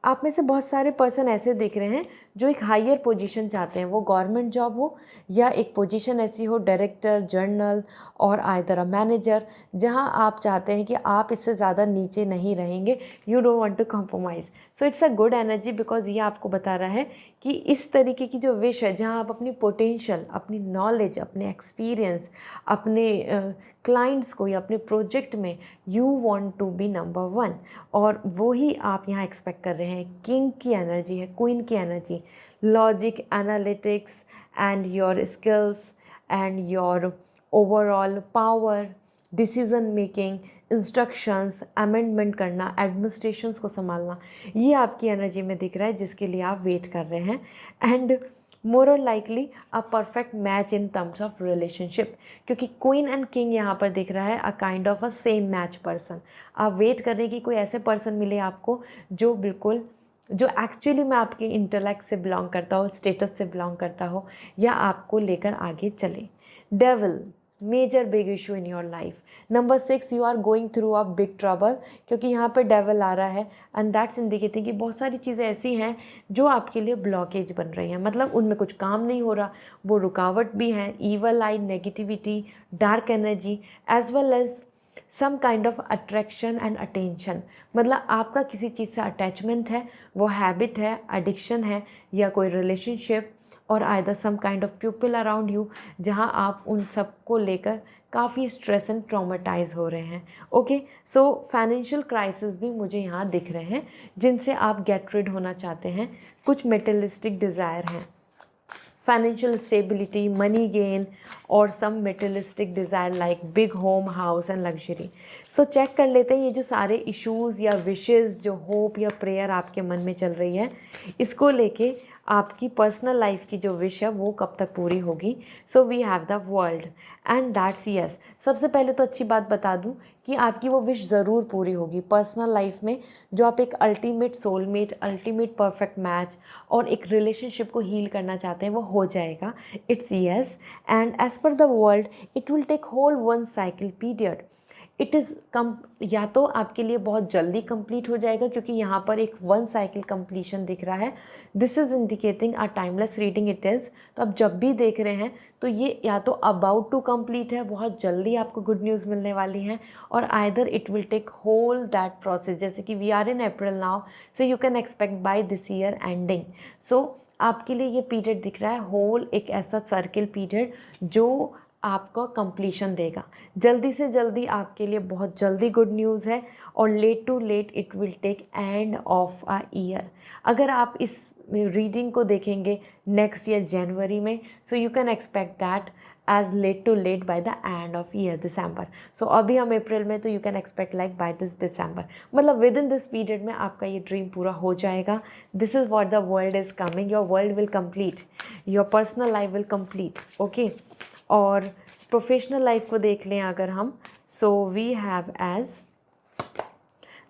आप में से बहुत सारे person ऐसे दिख रहे हैं जो एक हायर पोजीशन चाहते हैं, वो गवर्नमेंट जॉब हो या एक पोजीशन ऐसी हो डायरेक्टर, जर्नल और आइदर अ मैनेजर, जहां आप चाहते हैं कि आप इससे ज़्यादा नीचे नहीं रहेंगे। You don't want to compromise. So it's a good energy, because ये आपको बता रहा है कि इस तरीके की जो विश है, जहाँ आप अपनी पोटेंशियल, अपनी नॉलेज, अपने एक्सपीरियंस, अपने क्लाइंट्स को या अपने प्रोजेक्ट में you want to be number 1, और वो ही आप यहाँ एक्सपेक्ट कर रहे हैं। किंग की एनर्जी है, क्वीन की energy, logic, analytics and your skills and your overall power, decision making, instructions, amendment करना, एडमिनिस्ट्रेशंस को संभालना, ये आपकी एनर्जी में दिख रहा है जिसके लिए आप वेट कर रहे हैं। एंड मोर और likely a perfect match in terms of relationship, क्योंकि क्वीन एंड किंग यहाँ पर दिख रहा है अ kind of a same match person. आप वेट कर रहे हैं कि कोई ऐसे पर्सन मिले आपको जो बिल्कुल, जो एक्चुअली में आपके इंटेलेक्ट से बिलोंग करता हो, स्टेटस से बिलोंग करता हो, या आपको लेकर आगे चले। Devil, major big issue in your life. Number 6, you are going through a big trouble, क्योंकि यहाँ पर डेविल आ रहा है एंड दैट्स इंडिकेटिंग कि बहुत सारी चीज़ें ऐसी हैं जो आपके लिए ब्लॉकेज बन रही हैं, मतलब उनमें कुछ काम नहीं हो रहा, वो रुकावट भी हैं, evil eye, negativity, dark energy, as well as some kind of attraction and attention. मतलब आपका किसी चीज़ से अटैचमेंट है, वो हैबिट है, एडिक्शन है, या कोई रिलेशनशिप, और either some kind of people around you, जहाँ आप उन सब को लेकर काफ़ी स्ट्रेस एंड ट्रॉमेटाइज हो रहे हैं। ओके, सो फाइनेंशियल क्राइसिस भी मुझे यहाँ दिख रहे हैं जिनसे आप गेट रिड होना चाहते हैं। कुछ मेटेरियलिस्टिक डिज़ायर हैं, financial stability, money gain, और some materialistic desire like big home, house and luxury. So check कर लेते हैं ये जो सारे issues या wishes, जो hope या prayer आपके मन में चल रही है, इसको लेके आपकी पर्सनल लाइफ की जो विश है वो कब तक पूरी होगी। So we have the world and that's yes. सबसे पहले तो अच्छी बात बता दूं कि आपकी वो विश ज़रूर पूरी होगी पर्सनल लाइफ में, जो आप एक ultimate soulmate, ultimate perfect match और एक रिलेशनशिप को हील करना चाहते हैं, वो हो जाएगा। It's yes, and as per the world it will take whole 1 cycle period. It is come, या तो आपके लिए बहुत जल्दी कंप्लीट हो जाएगा क्योंकि यहाँ पर एक 1 साइकिल कंप्लीशन दिख रहा है। This is indicating a timeless reading it is. तो आप जब भी देख रहे हैं तो ये या तो अबाउट टू कंप्लीट है, बहुत जल्दी आपको गुड न्यूज़ मिलने वाली है, और either it will take whole that process. जैसे कि we are in April now, so you can expect by this year ending. So आपके लिए ये पीरियड दिख रहा है होल, एक ऐसा सर्किल पीरियड जो आपको कंप्लीशन देगा। जल्दी से जल्दी आपके लिए बहुत जल्दी गुड न्यूज़ है, और late to late it will take end of a year. अगर आप इस रीडिंग को देखेंगे नेक्स्ट ईयर जनवरी में, so you can expect that as late to late by the end of year December. So अभी हम अप्रैल में, तो you can expect like by this December, मतलब विद इन दिस पीरियड में आपका ये ड्रीम पूरा हो जाएगा। This is what the world is coming. Your world will complete, your personal life will complete. Okay, और प्रोफेशनल लाइफ को देख लें अगर हम, so we have as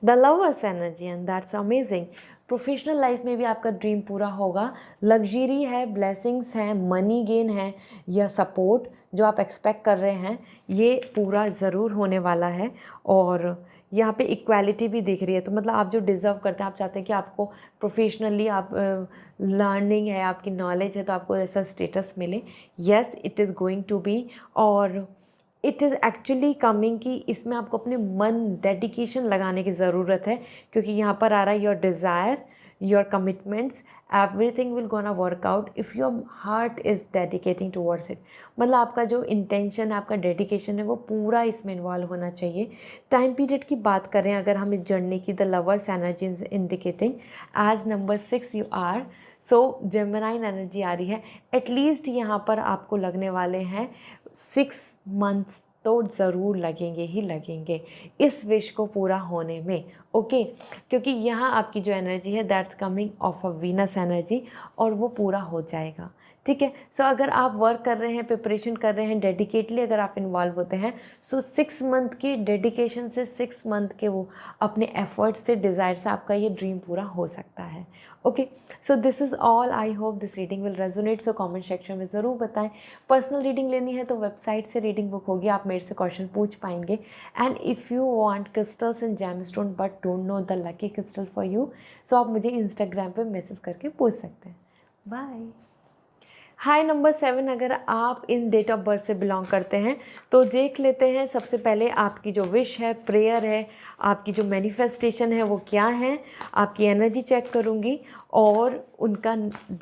the lovers energy and that's amazing. Professional life में भी आपका dream पूरा होगा। लग्जरी है, ब्लेसिंग्स हैं, मनी गेन है, या सपोर्ट जो आप एक्सपेक्ट कर रहे हैं ये पूरा ज़रूर होने वाला है। और यहाँ पे इक्वालिटी भी दिख रही है, तो मतलब आप जो डिज़र्व करते हैं, आप चाहते हैं कि आपको प्रोफेशनली आप लर्निंग है, आपकी नॉलेज है, तो आपको ऐसा स्टेटस मिले। Yes, it is going to be, और इट इज़ एक्चुअली कमिंग कि इसमें आपको अपने मन, डेडिकेशन लगाने की ज़रूरत है, क्योंकि यहाँ पर आ रहा है your desire, your commitments, everything will gonna work out if your heart is dedicating towards it. मतलब आपका जो इंटेंशन है, आपका डेडिकेशन है, वो पूरा इसमें इन्वॉल्व होना चाहिए। टाइम पीरियड की बात करें अगर हम इस जर्नी की, the lovers energy is indicating as number 6 you are, so जेमिनाइन एनर्जी आ रही है। एटलीस्ट यहाँ पर आपको लगने वाले हैं 6 मंथ्स तो ज़रूर लगेंगे ही लगेंगे इस विश को पूरा होने में। ओके, क्योंकि यहाँ आपकी जो एनर्जी है that's coming of a Venus energy, और वो पूरा हो जाएगा। ठीक है, सो अगर आप वर्क कर रहे हैं, प्रिपरेशन कर रहे हैं, डेडिकेटली अगर आप इन्वॉल्व होते हैं, सो 6 मंथ की डेडिकेशन से, 6 मंथ के वो अपने एफर्ट से, डिज़ायर से आपका ये ड्रीम पूरा हो सकता है। Okay, so this is all. I hope this reading will resonate. So comment section में ज़रूर बताएं। पर्सनल रीडिंग लेनी है तो वेबसाइट से रीडिंग बुक होगी, आप मेरे से क्वेश्चन पूछ पाएंगे। And if you want crystals and gemstone but don't know the lucky crystal for you, so आप मुझे इंस्टाग्राम पे मैसेज करके पूछ सकते हैं। बाय। हाय नंबर 7, अगर आप इन डेट ऑफ बर्थ से बिलोंग करते हैं तो देख लेते हैं सबसे पहले आपकी जो विश है, प्रेयर है, आपकी जो मैनिफेस्टेशन है वो क्या है। आपकी एनर्जी चेक करूँगी और उनका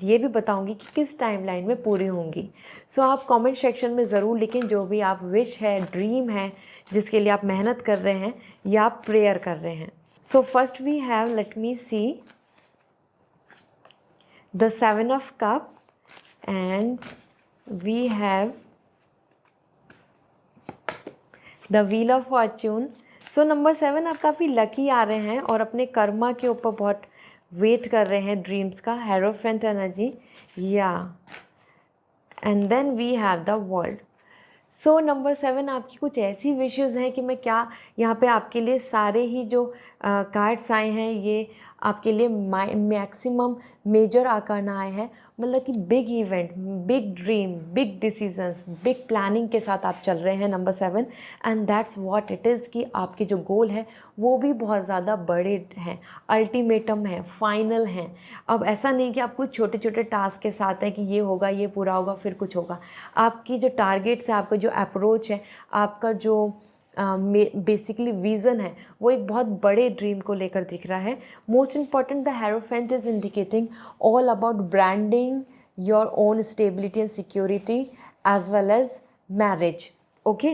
ये भी बताऊँगी कि किस टाइमलाइन में पूरी होंगी। सो आप कमेंट सेक्शन में ज़रूर लिखें जो भी आप विश है, ड्रीम है, जिसके लिए आप मेहनत कर रहे हैं या आप प्रेयर कर रहे हैं। So first we have, let me see, the 7 of cup, and we have the wheel of fortune. So number 7 आप काफ़ी लकी आ रहे हैं और अपने कर्मा के ऊपर बहुत वेट कर रहे हैं ड्रीम्स का, हेरोफेंट एनर्जी या। And then we have the world. So number 7 आपकी कुछ ऐसी विशेज़ हैं कि मैं क्या यहाँ पे आपके लिए सारे ही जो कार्ड्स आए हैं ये आपके लिए मैक्सिमम मेजर आकारना आए हैं, मतलब कि big event, big dream, big decisions, big planning के साथ आप चल रहे हैं number 7। And that's what it is कि आपके जो गोल है वो भी बहुत ज़्यादा बड़े हैं, अल्टीमेटम है, फाइनल हैं। अब ऐसा नहीं कि आप कुछ छोटे छोटे टास्क के साथ हैं कि ये होगा, ये पूरा होगा, फिर कुछ होगा। आपकी जो टारगेट्स है, आपका जो अप्रोच है, आपका जो बेसिकली विज़न है, वो एक बहुत बड़े ड्रीम को लेकर दिख रहा है। Most important, the hierophant is indicating all about branding your own stability and security as well as marriage. Okay,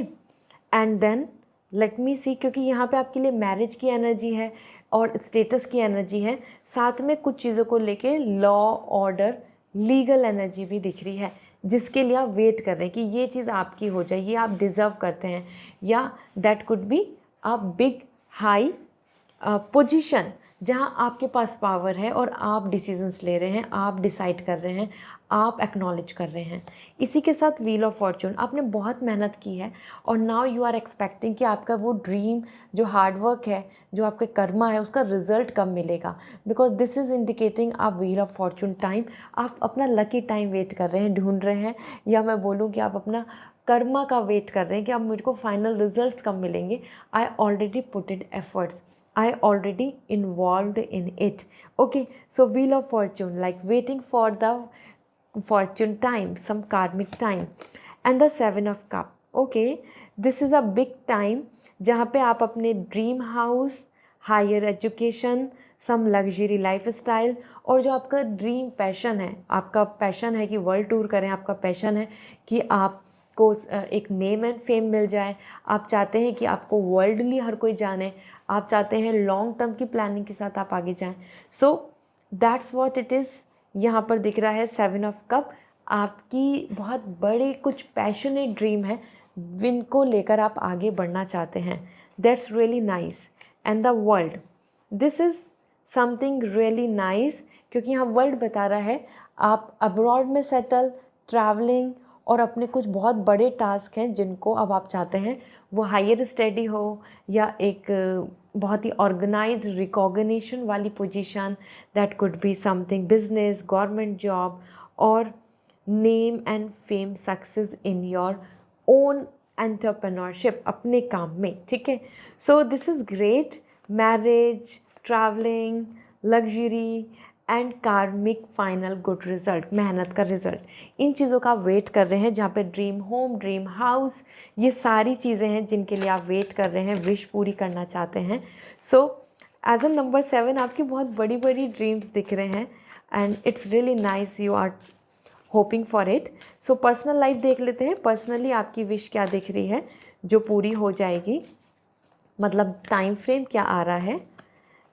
and then let me see, क्योंकि यहाँ पे आपके लिए मैरिज की एनर्जी है और स्टेटस की एनर्जी है, साथ में कुछ चीज़ों को लेके लॉ, ऑर्डर, लीगल एनर्जी भी दिख रही है, जिसके लिए आप वेट कर रहे हैं कि ये चीज़ आपकी हो जाए, ये आप डिज़र्व करते हैं, या that could be a big high position जहाँ आपके पास पावर है और आप डिसीजंस ले रहे हैं, आप डिसाइड कर रहे हैं, आप एक्नॉलेज कर रहे हैं। इसी के साथ व्हील ऑफ फॉर्च्यून, आपने बहुत मेहनत की है और नाउ यू आर एक्सपेक्टिंग कि आपका वो ड्रीम, जो हार्डवर्क है, जो आपके कर्मा है, उसका रिजल्ट कब मिलेगा, बिकॉज दिस इज़ इंडिकेटिंग आप व्हील ऑफ फॉर्च्यून टाइम, आप अपना लकी टाइम वेट कर रहे हैं, ढूंढ रहे हैं, या मैं बोलूँ कि आप अपना कर्मा का वेट कर रहे हैं कि अब मुझको फाइनल रिजल्ट कब मिलेंगे। I already put it efforts, I already involved in it. Okay, so wheel of fortune, like waiting for the fortune time, some karmic time. And the 7 of cup. Okay, this is a big time जहाँ पे आप अपने dream house, higher education, सम luxury life style, और जो आपका dream passion है, आपका passion है कि वर्ल्ड टूर करें, आपका पैशन है कि आप को एक नेम एंड फेम मिल जाए, आप चाहते हैं कि आपको वर्ल्डली हर कोई जाने, आप चाहते हैं लॉन्ग टर्म की प्लानिंग के साथ आप आगे जाएं। So that's what it is. यहाँ पर दिख रहा है 7 ऑफ कप, आपकी बहुत बड़े कुछ पैशनेट ड्रीम है जिनको लेकर आप आगे बढ़ना चाहते हैं। That's really nice. And the world, this is something really nice, क्योंकि यहाँ वर्ल्ड बता रहा है आप अब्रॉड में सेटल, ट्रैवलिंग, और अपने कुछ बहुत बड़े टास्क हैं जिनको अब आप चाहते हैं वो हायर स्टडी हो या एक बहुत ही ऑर्गेनाइज्ड रिकॉग्निशन वाली position, that could be something business, government job, और name and fame, success in your own entrepreneurship, अपने काम में। ठीक है, so this is great. Marriage, travelling, luxury and karmic final good result, मेहनत का रिजल्ट, इन चीज़ों का आप वेट कर रहे हैं, जहाँ पे ड्रीम होम, ड्रीम हाउस, ये सारी चीज़ें हैं जिनके लिए आप वेट कर रहे हैं, विश पूरी करना चाहते हैं। सो एज अ नंबर 7 आपकी बहुत बड़ी बड़ी ड्रीम्स दिख रहे हैं and it's really nice, you are hoping for it. So personal life देख लेते हैं, पर्सनली आपकी विश क्या दिख रही है जो पूरी हो जाएगी, मतलब टाइम फ्रेम क्या आ रहा है।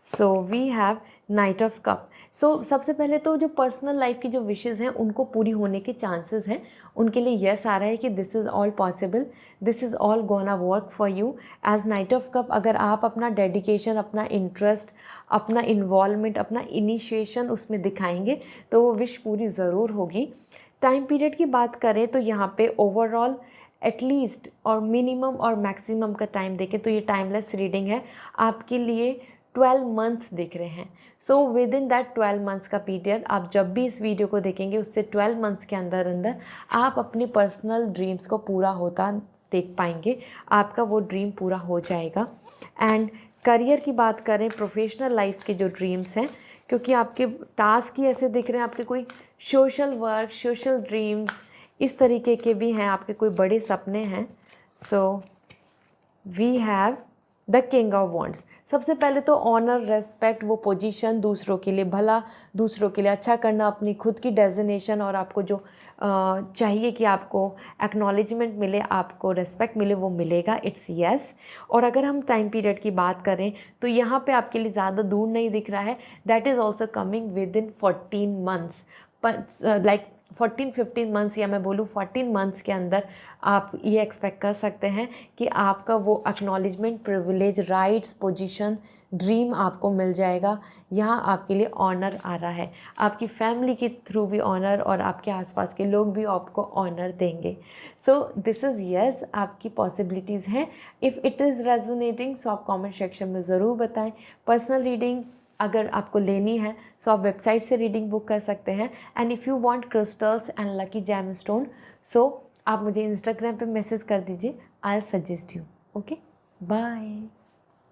So we have knight of cup. So सबसे पहले तो जो पर्सनल लाइफ की जो विशेज़ हैं उनको पूरी होने के चांसेस हैं, उनके लिए यस आ रहा है कि this is all possible, this is all gonna work for you as knight of cup. अगर आप अपना डेडिकेशन, अपना इंटरेस्ट, अपना इन्वॉल्वमेंट, अपना इनिशिएशन उसमें दिखाएंगे तो वो विश पूरी ज़रूर होगी। टाइम पीरियड की बात करें तो यहाँ पे ओवरऑल एटलीस्ट और मिनिमम और मैक्सिमम का टाइम देखें तो ये टाइमलेस रीडिंग है, आपके लिए 12 मंथ्स दिख रहे हैं। So with in that 12 months का पीरियड आप जब भी इस वीडियो को देखेंगे उससे 12 मंथ्स के अंदर अंदर आप अपने पर्सनल ड्रीम्स को पूरा होता देख पाएंगे, आपका वो ड्रीम पूरा हो जाएगा। एंड करियर की बात करें, प्रोफेशनल लाइफ के जो ड्रीम्स हैं, क्योंकि आपके टास्क ही ऐसे दिख रहे हैं, आपके कोई सोशल वर्क, सोशल ड्रीम्स इस तरीके के भी हैं, आपके कोई बड़े सपने हैं। So we have the king of wands. सबसे पहले तो ऑनर, रेस्पेक्ट, वो पोजीशन, दूसरों के लिए भला, दूसरों के लिए अच्छा करना, अपनी खुद की डेजिग्नेशन, और आपको जो चाहिए कि आपको एक्नॉलेजमेंट मिले, आपको रेस्पेक्ट मिले, वो मिलेगा, इट्स यस। और अगर हम टाइम पीरियड की बात करें तो यहाँ पे आपके लिए ज़्यादा दूर नहीं दिख रहा है, that is also coming with in 14 months, like 14-15 months या मैं बोलूँ 14 मंथ्स के अंदर आप ये एक्सपेक्ट कर सकते हैं कि आपका वो acknowledgement, privilege, rights, position, dream आपको मिल जाएगा। यहाँ आपके लिए ऑनर आ रहा है, आपकी फैमिली के थ्रू भी ऑनर और आपके आसपास के लोग भी आपको ऑनर देंगे। सो दिस इज़ येस, आपकी पॉसिबिलिटीज़ हैं। इफ़ इट इज़ रेजोनेटिंग सो आप कमेंट सेक्शन में ज़रूर बताएं। पर्सनल रीडिंग अगर आपको लेनी है सो आप वेबसाइट से रीडिंग बुक कर सकते हैं। And if you want crystals and lucky gemstone so आप मुझे इंस्टाग्राम पे मैसेज कर दीजिए, I suggest you. Okay, bye.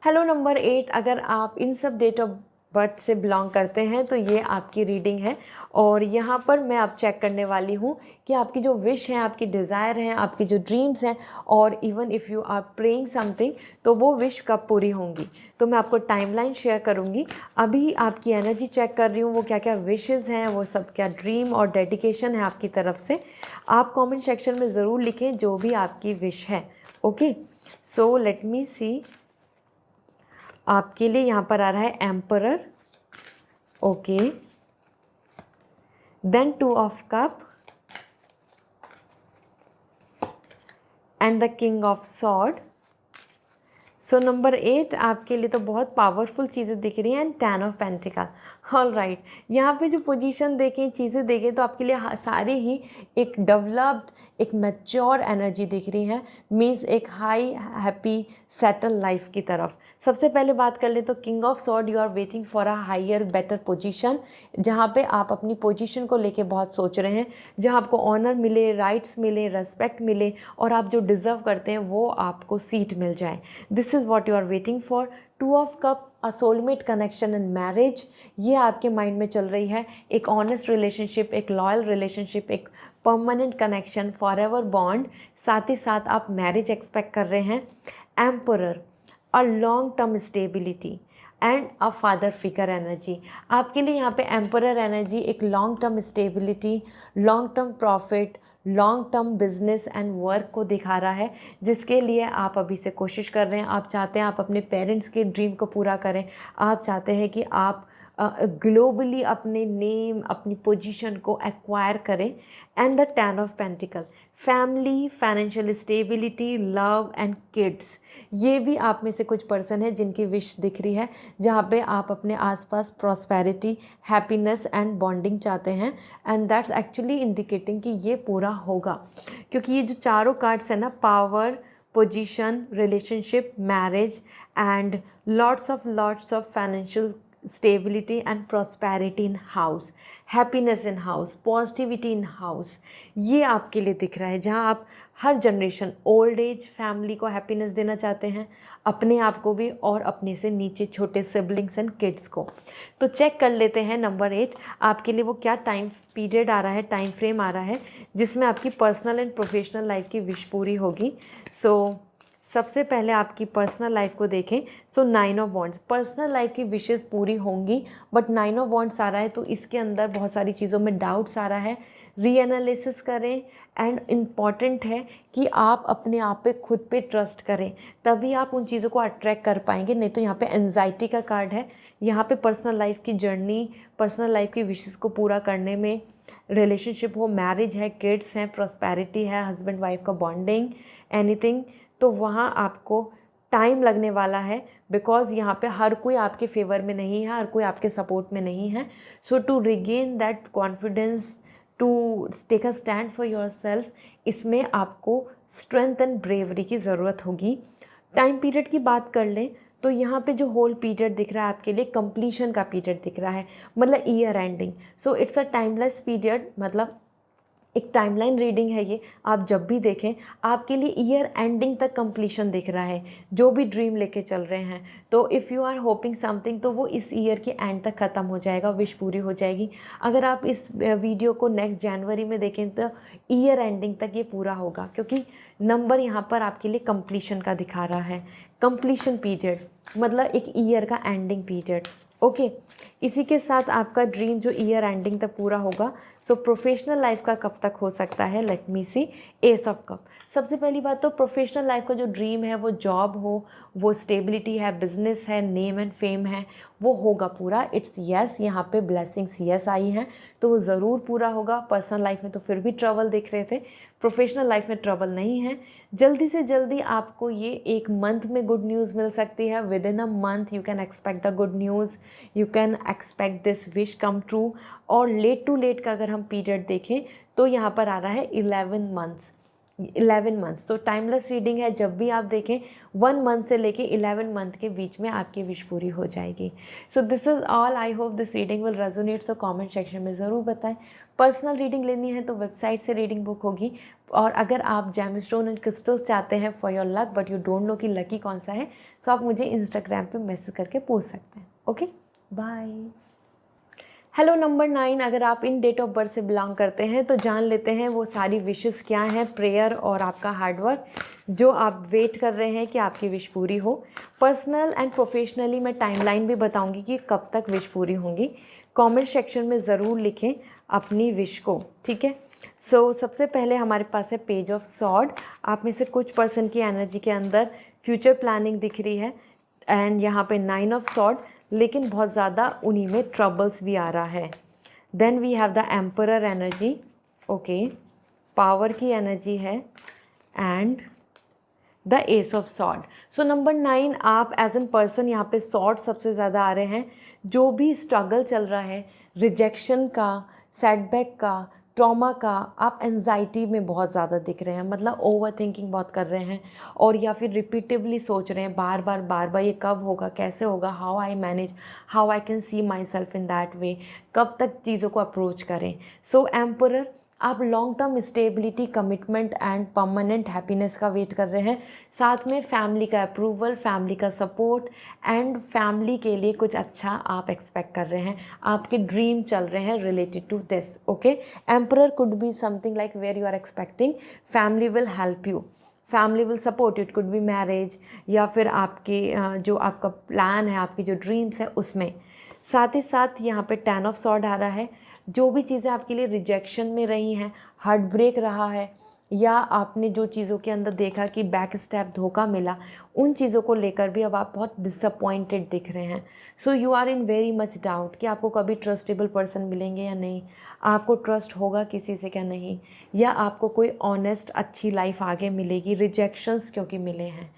Hello number 8, अगर आप इन सब डेट ऑफ बर्थ से बिलोंग करते हैं तो ये आपकी रीडिंग है। और यहाँ पर मैं अब चेक करने वाली हूँ कि आपकी जो विश हैं, आपकी डिज़ायर हैं, आपकी जो ड्रीम्स हैं, और even if you are praying something तो वो विश कब पूरी होंगी। तो मैं आपको टाइमलाइन शेयर करूँगी। अभी आपकी एनर्जी चेक कर रही हूँ, वो क्या क्या विशेज़ हैं, वो सब क्या ड्रीम और डेडिकेशन है आपकी तरफ से। आप कॉमेंट सेक्शन में ज़रूर लिखें जो भी आपकी विश है। Okay, so let me see. आपके लिए यहाँ पर आ रहा है emperor, okay, then 2 of cup and the king of sword. So number 8 आपके लिए तो बहुत पावरफुल चीज़ें दिख रही हैं and 10 of pentacle. All right, यहाँ पे जो पोजीशन देखें, चीज़ें देखें तो आपके लिए सारी ही एक डेवलप्ड, एक मैच्योर एनर्जी दिख रही है। मीन्स एक हाई हैप्पी सेटल लाइफ की तरफ। सबसे पहले बात कर ले तो king of sword, you are waiting for a higher better position, जहाँ पे आप अपनी पोजीशन को लेके बहुत सोच रहे हैं, जहाँ आपको ऑनर मिले, राइट्स मिले, रेस्पेक्ट मिले और आप जो डिज़र्व करते हैं वो आपको सीट मिल जाए। This is what you are waiting for. 2 of cup, a soulmate connection and marriage, ये आपके माइंड में चल रही है। एक ऑनेस्ट रिलेशनशिप, एक लॉयल रिलेशनशिप, एक परमानेंट कनेक्शन, फॉरएवर बॉन्ड, साथ ही साथ आप मैरिज एक्सपेक्ट कर रहे हैं। Emperor, a long term stability and a father figure energy. आपके लिए यहाँ पे एम्परर एनर्जी एक long term stability, long term profit, long term business and work को दिखा रहा है, जिसके लिए आप अभी से कोशिश कर रहे हैं। आप चाहते हैं आप अपने पेरेंट्स के ड्रीम को पूरा करें। आप चाहते हैं कि आप ग्लोबली अपने नेम, अपनी पोजीशन को एक्वायर करें। And the 10 of pentacle, family, financial stability, love and kids. ये भी आप में से कुछ पर्सन है जिनकी विश दिख रही है, जहाँ पे आप अपने आसपास प्रॉस्पेरिटी, हैप्पीनेस एंड बॉन्डिंग चाहते हैं। एंड दैट्स एक्चुअली इंडिकेटिंग कि ये पूरा होगा, क्योंकि ये जो चारों कार्ड्स है ना, power, position, relationship, marriage and lots of financial stability and prosperity in house, happiness in house, positivity in house, ये आपके लिए दिख रहा है। जहाँ आप हर जनरेशन, ओल्ड एज फैमिली को हैप्पीनेस देना चाहते हैं, अपने आप को भी और अपने से नीचे छोटे सिबलिंग्स एंड किड्स को। तो चेक कर लेते हैं नंबर 8 आपके लिए वो क्या टाइम पीरियड आ रहा है, टाइम फ्रेम आ रहा है जिसमें आपकी पर्सनल एंड प्रोफेशनल लाइफ की विश पूरी होगी। सो सबसे पहले आपकी पर्सनल लाइफ को देखें। सो 9 ऑफ वॉन्ड्स, पर्सनल लाइफ की विशेस पूरी होंगी, बट 9 ऑफ वॉन्ड्स आ रहा है तो इसके अंदर बहुत सारी चीज़ों में डाउट्स आ रहा है। रीएनालिसिस करें एंड इम्पॉर्टेंट है कि आप अपने आप पे खुद पे ट्रस्ट करें, तभी आप उन चीज़ों को अट्रैक्ट कर पाएंगे। नहीं तो यहाँ पे एंजाइटी का कार्ड है। यहाँ पे पर्सनल लाइफ की जर्नी, पर्सनल लाइफ की विशेस को पूरा करने में, रिलेशनशिप हो, मैरिज है, किड्स हैं, प्रॉस्पेरिटी है, हस्बैंड वाइफ का बॉन्डिंग, एनीथिंग, तो वहाँ आपको टाइम लगने वाला है। बिकॉज यहाँ पे हर कोई आपके फेवर में नहीं है, हर कोई आपके सपोर्ट में नहीं है। So to regain that confidence, to take a stand for yourself, इसमें आपको स्ट्रेंथ एंड ब्रेवरी की ज़रूरत होगी। टाइम पीरियड की बात कर लें तो यहाँ पे जो होल पीरियड दिख रहा है आपके लिए कंप्लीशन का पीरियड दिख रहा है, मतलब year ending. So it's a timeless period, मतलब एक टाइमलाइन रीडिंग है ये। आप जब भी देखें आपके लिए ईयर एंडिंग तक कंप्लीशन दिख रहा है, जो भी ड्रीम लेके चल रहे हैं। तो if you are hoping something तो वो इस ईयर के एंड तक ख़त्म हो जाएगा, विश पूरी हो जाएगी। अगर आप इस वीडियो को नेक्स्ट जनवरी में देखें तो ईयर एंडिंग तक ये पूरा होगा, क्योंकि नंबर यहाँ पर आपके लिए कंप्लीशन का दिखा रहा है। कंप्लीशन पीरियड मतलब एक ईयर का एंडिंग पीरियड। ओके, इसी के साथ आपका ड्रीम जो ईयर एंडिंग तक पूरा होगा। सो प्रोफेशनल लाइफ का कब तक हो सकता है, let me see. Ace of cup, सबसे पहली बात तो प्रोफेशनल लाइफ का जो ड्रीम है वो जॉब हो, वो स्टेबिलिटी है, बिजनेस है, नेम एंड फेम है, वो होगा पूरा। इट्स यस, यहाँ पे ब्लेसिंग्स यस आई हैं तो वो ज़रूर पूरा होगा। पर्सनल लाइफ में तो फिर भी ट्रबल दिख रहे थे, प्रोफेशनल लाइफ में ट्रबल नहीं है। जल्दी से जल्दी आपको ये एक मंथ में गुड न्यूज़ मिल सकती है। With in a month you can expect the good news, you can expect this wish come true. और लेट टू लेट का अगर हम पीरियड देखें तो यहाँ पर आ रहा है 11 मंथ्स। तो टाइमलेस रीडिंग है, जब भी आप देखें 1 मंथ से लेके 11 मंथ के बीच में आपकी विश पूरी हो जाएगी। सो this is all. I hope this reading will resonate. So comment section में ज़रूर बताएं। पर्सनल रीडिंग लेनी है तो वेबसाइट से रीडिंग बुक होगी। और अगर आप जेमस्टोन एंड क्रिस्टल्स चाहते हैं for your luck but you don't know कि लकी कौन सा है, तो आप मुझे इंस्टाग्राम पे मैसेज करके पूछ सकते हैं। Okay, bye. हेलो नंबर 9, अगर आप इन डेट ऑफ बर्थ से बिलोंग करते हैं तो जान लेते हैं वो सारी विशेस क्या हैं, प्रेयर और आपका हार्डवर्क जो आप वेट कर रहे हैं कि आपकी विश पूरी हो। पर्सनल एंड प्रोफेशनली मैं टाइमलाइन भी बताऊंगी कि कब तक विश पूरी होंगी। कमेंट सेक्शन में ज़रूर लिखें अपनी विश को, ठीक है। सो सबसे पहले हमारे पास है पेज ऑफ सॉर्ड। आप में से कुछ पर्सन की एनर्जी के अंदर फ्यूचर प्लानिंग दिख रही है। एंड यहाँ पे 9 ऑफ सॉर्ड, लेकिन बहुत ज़्यादा उन्हीं में ट्रबल्स भी आ रहा है। Then we have the emperor energy, okay, power की एनर्जी है and the ace of sword. So number 9, आप एज एन पर्सन यहाँ पे सॉर्ड सबसे ज़्यादा आ रहे हैं। जो भी स्ट्रगल चल रहा है, रिजेक्शन का, सेटबैक का, ट्रॉमा का, आप एंजाइटी में बहुत ज़्यादा दिख रहे हैं, मतलब ओवर थिंकिंग बहुत कर रहे हैं, और या फिर रिपीटिवली सोच रहे हैं बार बार ये कब होगा, कैसे होगा, how I manage, how I can see my self in that way, कब तक चीज़ों को अप्रोच करें। सो एम्परर, आप long term stability, commitment and permanent happiness का वेट कर रहे हैं। साथ में फैमिली का अप्रूवल, फैमिली का सपोर्ट एंड फैमिली के लिए कुछ अच्छा आप एक्सपेक्ट कर रहे हैं। आपके ड्रीम चल रहे हैं related to this, okay. Emperor could be something like where you are expecting family will help you, family will support, it could be marriage या फिर आपके जो आपका प्लान है, आपकी जो ड्रीम्स है उसमें। साथ ही साथ यहाँ पे 10 ऑफ सॉर्ड आ रहा है। जो भी चीज़ें आपके लिए रिजेक्शन में रही हैं, हार्ट ब्रेक रहा है, या आपने जो चीज़ों के अंदर देखा कि बैक स्टेप धोखा मिला, उन चीज़ों को लेकर भी अब आप बहुत डिसअपॉइंटेड दिख रहे हैं। So you are in very much doubt कि आपको कभी ट्रस्टेबल पर्सन मिलेंगे या नहीं, आपको ट्रस्ट होगा किसी से क्या नहीं, या आपको कोई ऑनेस्ट अच्छी लाइफ आगे मिलेगी। रिजेक्शंस क्योंकि मिले हैं,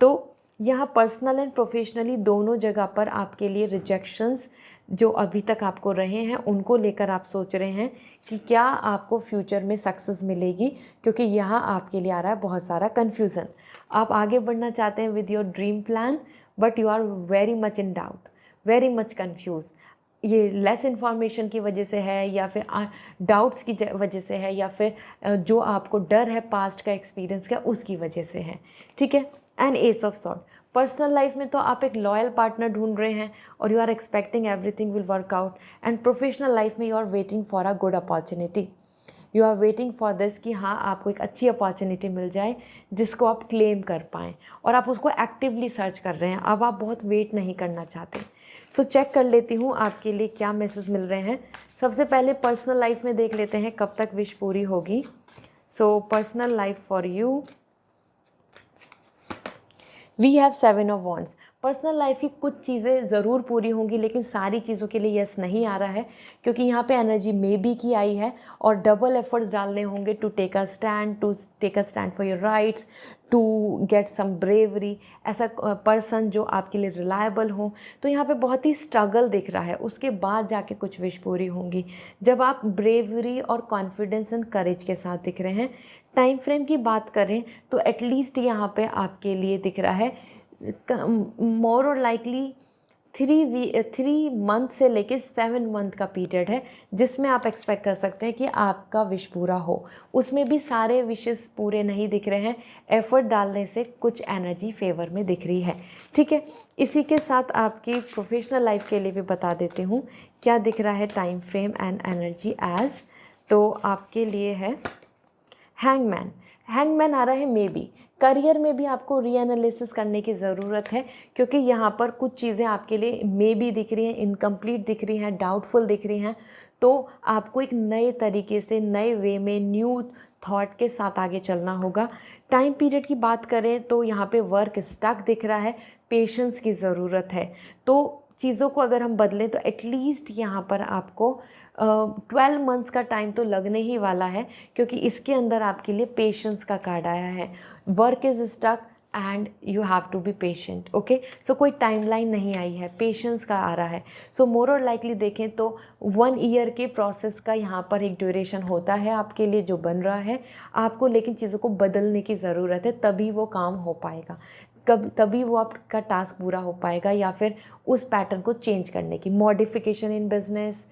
तो यहाँ पर्सनल एंड प्रोफेशनली दोनों जगह पर आपके लिए रिजेक्शंस जो अभी तक आपको रहे हैं उनको लेकर आप सोच रहे हैं कि क्या आपको फ्यूचर में सक्सेस मिलेगी, क्योंकि यहाँ आपके लिए आ रहा है बहुत सारा कन्फ्यूज़न। आप आगे बढ़ना चाहते हैं with your dream plan but you are very much in doubt, very much confuse. ये लेस इन्फॉर्मेशन की वजह से है, या फिर डाउट्स की वजह से है, या फिर जो आपको डर है पास्ट का एक्सपीरियंस का उसकी वजह से है, ठीक है। And S of sword, personal life में तो आप एक लॉयल पार्टनर ढूंढ रहे हैं और you are expecting everything will work out. And professional life में you are waiting for a good opportunity, you are waiting for this कि हाँ आपको एक अच्छी अपॉर्चुनिटी मिल जाए जिसको आप क्लेम कर पाएँ, और आप उसको एक्टिवली सर्च कर रहे हैं। अब आप बहुत वेट नहीं करना चाहते। सो चेक कर लेती हूँ आपके लिए क्या मैसेज मिल रहे हैं। सबसे पहले पर्सनल लाइफ में देख लेते हैं कब तक विश पूरी होगी। So personal life for you, we have 7 of wands. Personal life की कुछ चीज़ें ज़रूर पूरी होंगी, लेकिन सारी चीज़ों के लिए यस नहीं आ रहा है, क्योंकि यहाँ पे एनर्जी मे बी की आई है और डबल एफर्ट्स डालने होंगे to take a stand for your rights, to get some bravery. ऐसा पर्सन जो आपके लिए रिलायबल हो, तो यहाँ पे बहुत ही स्ट्रगल दिख रहा है, उसके बाद जाके कुछ विश पूरी होंगी जब आप ब्रेवरी और कॉन्फिडेंस एंड करेज के साथ दिख रहे हैं। टाइम फ्रेम की बात करें तो एटलीस्ट यहाँ पे आपके लिए दिख रहा है मोर और लाइकली 3 मंथ से लेके 7 मंथ का पीरियड है, जिसमें आप एक्सपेक्ट कर सकते हैं कि आपका विश पूरा हो। उसमें भी सारे विशेस पूरे नहीं दिख रहे हैं, एफर्ट डालने से कुछ एनर्जी फेवर में दिख रही है, ठीक है। इसी के साथ आपकी प्रोफेशनल लाइफ के लिए भी बता देती हूँ क्या दिख रहा है time frame and energy age. तो आपके लिए है हैंगमैन। हैंगमैन आ रहा है मे बी। करियर में भी आपको रीएनालिसिस करने की ज़रूरत है, क्योंकि यहाँ पर कुछ चीज़ें आपके लिए मे बी दिख रही हैं, इनकम्प्लीट दिख रही हैं, डाउटफुल दिख रही हैं। तो आपको एक नए तरीके से, नए वे में, न्यू थॉट के साथ आगे चलना होगा। टाइम पीरियड की बात करें तो यहाँ पे वर्क स्टक दिख रहा है, पेशेंस की ज़रूरत है। तो चीज़ों को अगर हम बदलें तो एटलीस्ट यहाँ पर आपको 12 मंथ्स का टाइम तो लगने ही वाला है, क्योंकि इसके अंदर आपके लिए पेशेंस का कार्ड आया है। Work is stuck and you have to be patient. Okay, so कोई टाइमलाइन नहीं आई है, पेशेंस का आ रहा है। सो मोर और लाइकली देखें तो 1 ईयर के प्रोसेस का यहाँ पर एक ड्यूरेशन होता है आपके लिए जो बन रहा है आपको, लेकिन चीज़ों को बदलने की ज़रूरत है, तभी वो काम हो पाएगा, तभी वो आपका टास्क पूरा हो पाएगा, या फिर उस पैटर्न को चेंज करने की मॉडिफिकेशन इन बिजनेस,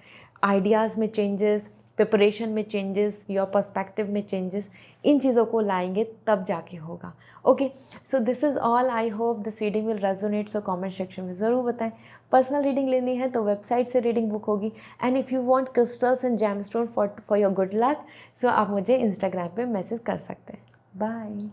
आइडियाज़ में चेंजेस, प्रिपरेशन में चेंजेस, योर पर्सपेक्टिव में चेंजेस, इन चीज़ों को लाएंगे तब जाके होगा। Okay, so this is all. I hope this reading will resonate. So comment section में ज़रूर बताएं। पर्सनल रीडिंग लेनी है तो वेबसाइट से रीडिंग बुक होगी। And if you want crystals and gemstone for your good luck, so आप मुझे इंस्टाग्राम पे मैसेज कर सकते हैं। बाय।